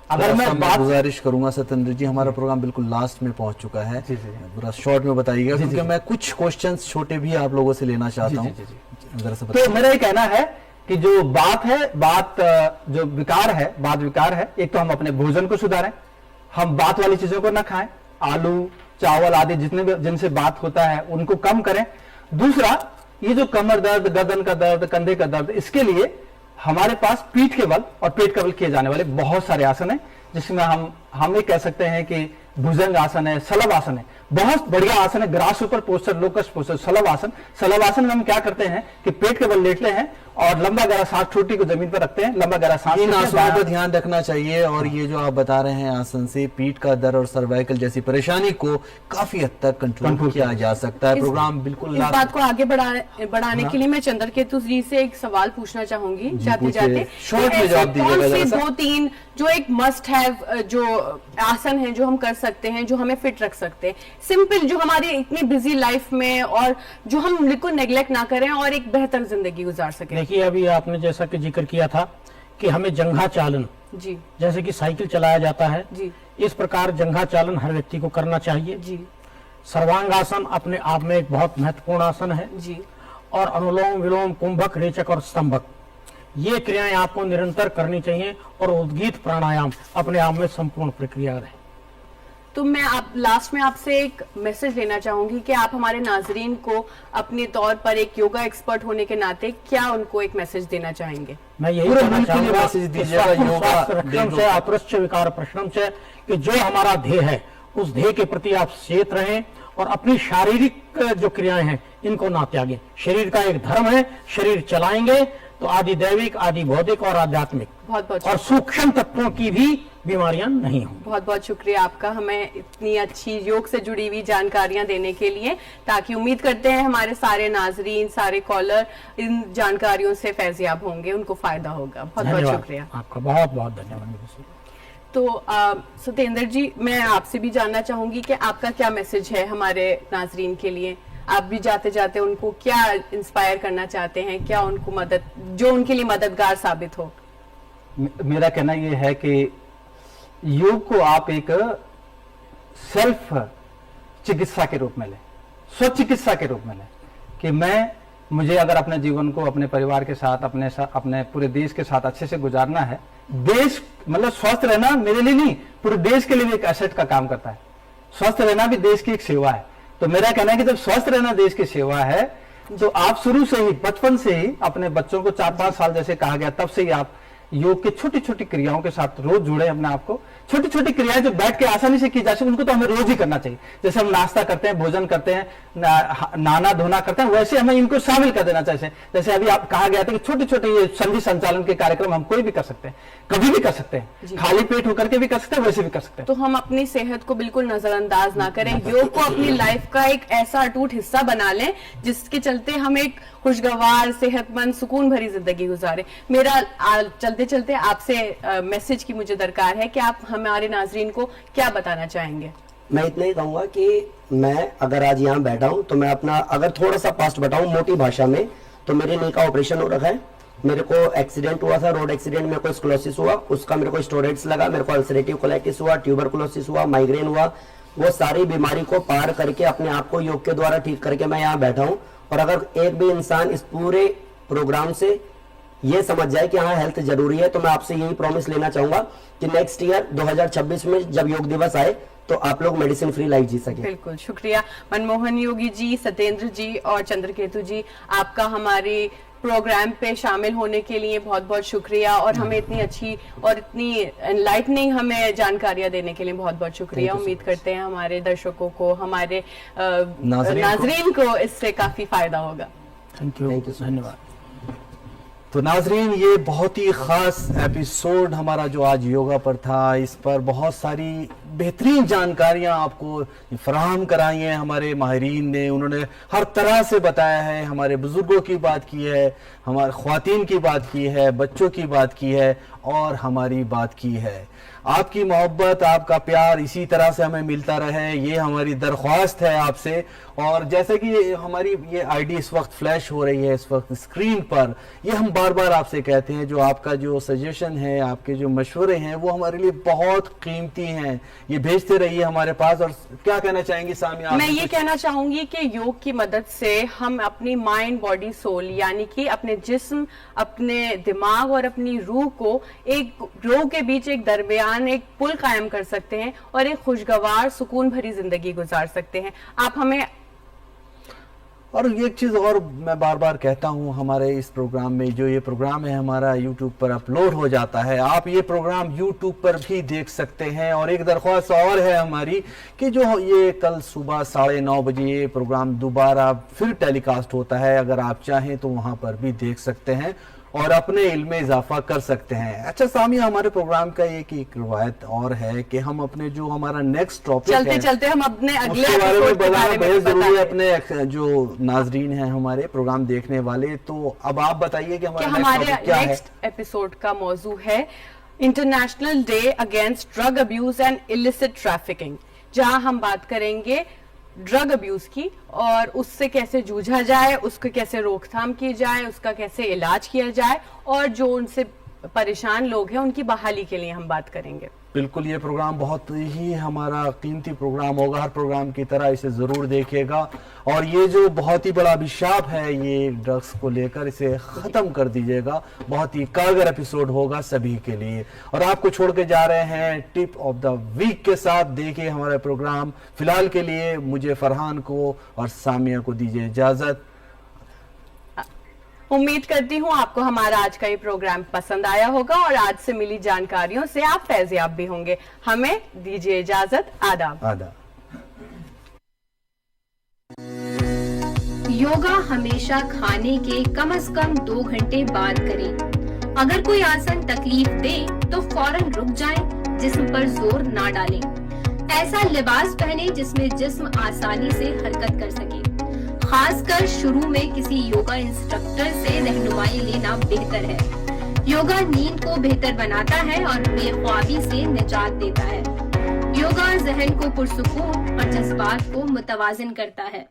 अगर मैं बात गुजारिश करूंगा सत्येंद्र जी, हमारा प्रोग्राम बिल्कुल लास्ट में पहुंच चुका है, जी, जी। पूरा शॉर्ट में बताइएगा, क्योंकि मैं कुछ क्वेश्चंस छोटे भी आप लोगों से लेना चाहता हूँ। जरा सा तो मेरा ये कहना है कि जो बात है, जो विकार है, बात विकार है, एक तो हम अपने भोजन को सुधारें, हम बात वाली चीजों को ना खाएं, आलू चावल आदि जितने भी जिनसे बात होता है उनको कम करें। दूसरा, ये जो कमर दर्द, गर्दन का दर्द, कंधे का दर्द, इसके लिए हमारे पास पीठ के बल और पेट के बल किए जाने वाले बहुत सारे आसन हैं, जिसमें हम ये कह सकते हैं कि भुजंग आसन है, सलभ आसन है, बहुत बढ़िया आसन है, ग्रास ऊपर पोस्टर, लोकस पोस्टर, सलभ आसन। सलभ आसन में हम क्या करते हैं कि पेट के बल लेटते हैं और लंबा गहरा सांस, छोटी को जमीन पर रखते हैं, लंबा गहरा सांस। इन आसनों पर ध्यान रखना चाहिए, और ये जो आप बता रहे हैं आसन से पीठ का दर्द और सर्वाइकल जैसी परेशानी को काफी हद तक कंट्रोल किया जा सकता है। प्रोग्राम बिल्कुल इस बात को आगे बढ़ाने के लिए मैं चंद्रकेतु जी से एक सवाल पूछना चाहूंगी जाते जाते। शॉर्ट में जवाब दीजिएगा। 2-3 जो एक मस्ट हैव जो आसन है जो हम कर सकते हैं, जो हमें फिट रख सकते हैं, सिंपल, जो हमारी इतनी बिजी लाइफ में और जो हम बिल्कुल नेग्लेक्ट ना करें और एक बेहतर जिंदगी गुजार सकें। देखिए, अभी आपने जैसा कि जिक्र किया था कि हमें जंघा चालन, जी, जैसे कि साइकिल चलाया जाता है, जी, इस प्रकार जंघा चालन हर व्यक्ति को करना चाहिए। जी, सर्वांगासन अपने आप में एक बहुत महत्वपूर्ण आसन है, जी, और अनुलोम विलोम, कुंभक, रेचक और स्तंभक, ये क्रियाएं आपको निरंतर करनी चाहिए, और उद्गीत प्राणायाम अपने आप में संपूर्ण प्रक्रिया है। तो मैं लास्ट में आपसे एक मैसेज लेना चाहूंगी कि आप हमारे नाजरीन को अपने तौर पर एक योगा एक्सपर्ट होने के नाते क्या उनको एक मैसेज देना चाहेंगे? मैं यही पूरे कहना मुल्क के लिए चाहूंगा मैसेज कि दीजिएगा, स्वास्थ्य योगा रक्षण से, आतुरश्च विकार प्रश्नम से, कि जो हमारा ध्येय है उस ध्येय के प्रति आप सचेत रहें और अपनी शारीरिक जो क्रियाएं हैं इनको ना त्यागें। शरीर का एक धर्म है, शरीर चलाएंगे तो आदि दैविक, आदि भौतिक और आध्यात्मिक बहुत और सूक्ष्म तत्वों की भी बीमारियां नहीं होंगी। बहुत बहुत शुक्रिया आपका, हमें इतनी अच्छी योग से जुड़ी हुई जानकारियां देने के लिए, ताकि उम्मीद करते हैं हमारे सारे नाजरीन, सारे कॉलर इन जानकारियों से फैजियाब होंगे, उनको फायदा होगा। बहुत बहुत शुक्रिया आपका, बहुत बहुत धन्यवाद। तो सत्येंद्र जी, मैं आपसे भी जानना चाहूंगी कि आपका क्या मैसेज है हमारे नाजरीन के लिए? आप भी जाते जाते उनको क्या इंस्पायर करना चाहते हैं, क्या उनको मदद, जो उनके लिए मददगार साबित हो? मेरा कहना यह है कि योग को आप एक सेल्फ चिकित्सा के रूप में लें, स्वचिकित्सा के रूप में लें, कि मुझे अगर अपने जीवन को अपने परिवार के साथ, अपने पूरे देश के साथ अच्छे से गुजारना है, देश मतलब स्वस्थ रहना मेरे लिए नहीं, पूरे देश के लिए भी एक एसेट का काम करता है। स्वस्थ रहना भी देश की एक सेवा है। तो मेरा कहना है कि जब स्वस्थ रहना देश की सेवा है, तो आप शुरू से ही, बचपन से ही अपने बच्चों को 4-5 साल जैसे कहा गया, तब से ही आप योग की छोटी छोटी क्रियाओं के साथ रोज जुड़े अपने आप को। छोटी छोटी क्रियाएं जो बैठ के आसानी से की जा सके, उनको तो हमें रोज ही करना चाहिए। जैसे हम नाश्ता करते हैं, भोजन करते हैं, नहाना धोना करते हैं, वैसे हमें इनको शामिल कर देना चाहिए। जैसे अभी आप कहा गया था कि छोटे छोटे ये संधि संचालन के कार्यक्रम हम कोई भी कर सकते हैं, कभी भी कर सकते हैं, खाली पेट होकर के भी कर सकते हैं, वैसे भी कर सकते हैं। तो हम अपनी सेहत को बिल्कुल नजरअंदाज ना करें, योग को अपनी लाइफ का एक ऐसा अटूट हिस्सा बना लें जिसके चलते हम एक खुशगवार, सेहतमंद, सुकून भरी जिंदगी गुजारें। मेरा चलते चलते आपसे मैसेज की मुझे दरकार है कि आप हमारे नाजरीन को क्या बताना चाहेंगे? मैं इतना ही कहूंगा कि मैं अगर आज यहाँ बैठा हूँ तो मैं अपना अगर थोड़ा सा पास्ट बताऊं मोटी भाषा में, तो मेरे नी का ऑपरेशन हो रखा है। मेरे को एक्सीडेंट हुआ था, रोड एक्सीडेंट, मेरे को स्क्लोसिस हुआ, उसका मेरे को स्टोरेट्स लगा, मेरे को अल्सरेटिव कोलाइटिस हुआ, ट्यूबरकुलोसिस हुआ, माइग्रेन हुआ। वो सारी बीमारी को पार करके अपने आप को योग के द्वारा ठीक करके मैं यहाँ बैठा हूँ। और अगर एक भी इंसान इस पूरे प्रोग्राम से ये समझ जाए कि हाँ हेल्थ जरूरी है, तो मैं आपसे यही प्रॉमिस लेना चाहूंगा कि नेक्स्ट ईयर 2026 में जब योग दिवस आए तो आप लोग मेडिसिन फ्री लाइफ जी सके। बिल्कुल, शुक्रिया मनमोहन योगी जी, सत्येंद्र जी और चंद्रकेतु जी, आपका हमारे प्रोग्राम पे शामिल होने के लिए बहुत बहुत शुक्रिया, और हमें इतनी अच्छी और इतनी एनलाइटनिंग हमें जानकारियां देने के लिए बहुत बहुत शुक्रिया। उम्मीद करते हैं हमारे दर्शकों को, हमारे नाजरीन को इससे काफी फायदा होगा। थैंक यू, धन्यवाद। तो नाजरीन, ये बहुत ही खास एपिसोड हमारा जो आज योगा पर था, इस पर बहुत सारी बेहतरीन जानकारियां आपको फराहम कराई हैं हमारे माहिरीन ने। उन्होंने हर तरह से बताया है, हमारे बुजुर्गों की बात की है, हमारे ख्वातीन की बात की है, बच्चों की बात की है और हमारी बात की है। आपकी मोहब्बत, आपका प्यार इसी तरह से हमें मिलता रहे, ये हमारी दरख्वास्त है आपसे। और जैसे कि हमारी ये आईडी इस वक्त फ्लैश हो रही है इस वक्त स्क्रीन पर, ये हम बार बार आपसे कहते हैं, जो आपका जो सजेशन है, आपके जो मशवरे हैं, वो हमारे लिए बहुत कीमती हैं। ये भेजते रहिए हमारे पास। और क्या कहना चाहेंगी सामिया? मैं ये कहना चाहूंगी कि योग की मदद से हम अपनी माइंड, बॉडी, सोल यानी कि अपने जिस्म, अपने दिमाग और अपनी रूह को एक रोह के बीच एक दरमियान एक पुल कायम कर सकते हैं और एक खुशगवार सुकून भरी जिंदगी गुजार सकते हैं। आप हमें और एक चीज और मैं बार बार कहता हूं, हमारे इस प्रोग्राम में, जो ये प्रोग्राम है हमारा यूट्यूब पर अपलोड हो जाता है, आप ये प्रोग्राम यूट्यूब पर भी देख सकते हैं। और एक दरख्वास्त और है हमारी कि जो ये कल सुबह 9:30 बजे ये प्रोग्राम दोबारा फिर टेलीकास्ट होता है, अगर आप चाहें तो वहां पर भी देख सकते हैं और अपने इल्म में इजाफा कर सकते हैं। अच्छा सामिया, हमारे प्रोग्राम का एक रिवायत और है कि हम अपने जो हमारा नेक्स्ट टॉपिक चलते चलते हम अपने अगले उसके बारे में एपिसोड के बताना बारे में बहुत जरूरी है बताएं अपने जो नाजरीन हैं हमारे प्रोग्राम देखने वाले। तो अब आप बताइए कि कि हमारा हमारे नेक्स्ट टॉपिक क्या है। नेक्स्ट एपिसोड का मौजू है international day against drug abuse and illicit trafficking, जहां हम बात करेंगे ड्रग अब्यूज की और उससे कैसे जूझा जाए, उसको कैसे रोकथाम की जाए, उसका कैसे इलाज किया जाए और जो उनसे परेशान लोग हैं उनकी बहाली के लिए हम बात करेंगे। बिल्कुल, ये प्रोग्राम बहुत ही हमारा कीमती प्रोग्राम होगा, हर प्रोग्राम की तरह इसे जरूर देखिएगा। और ये जो बहुत ही बड़ा अभिशाप है ये ड्रग्स को लेकर, इसे खत्म कर दीजिएगा। बहुत ही कारगर एपिसोड होगा सभी के लिए। और आपको छोड़ के जा रहे हैं टिप ऑफ द वीक के साथ। देखिए हमारा प्रोग्राम। फिलहाल के लिए मुझे, फरहान को और सामिया को दीजिए इजाजत। उम्मीद करती हूँ आपको हमारा आज का ये प्रोग्राम पसंद आया होगा और आज से मिली जानकारियों से आप फैज़याब भी होंगे। हमें दीजिए इजाजत। आदाब। आदाब। योगा हमेशा खाने के कम से कम 2 घंटे बाद करें। अगर कोई आसन तकलीफ दे तो फौरन रुक जाएं, जिस्म पर जोर ना डालें। ऐसा लिबास पहने जिसमें जिस्म आसानी से हरकत कर सके। खासकर शुरू में किसी योगा इंस्ट्रक्टर से रहनुमाई लेना बेहतर है। योगा नींद को बेहतर बनाता है और बेख्वाबी से निजात देता है। योगा जहन को पुरसुकून और जज्बात को मुतवाजिन करता है।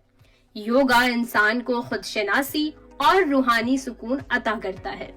योगा इंसान को खुदशनासी और रूहानी सुकून अता करता है।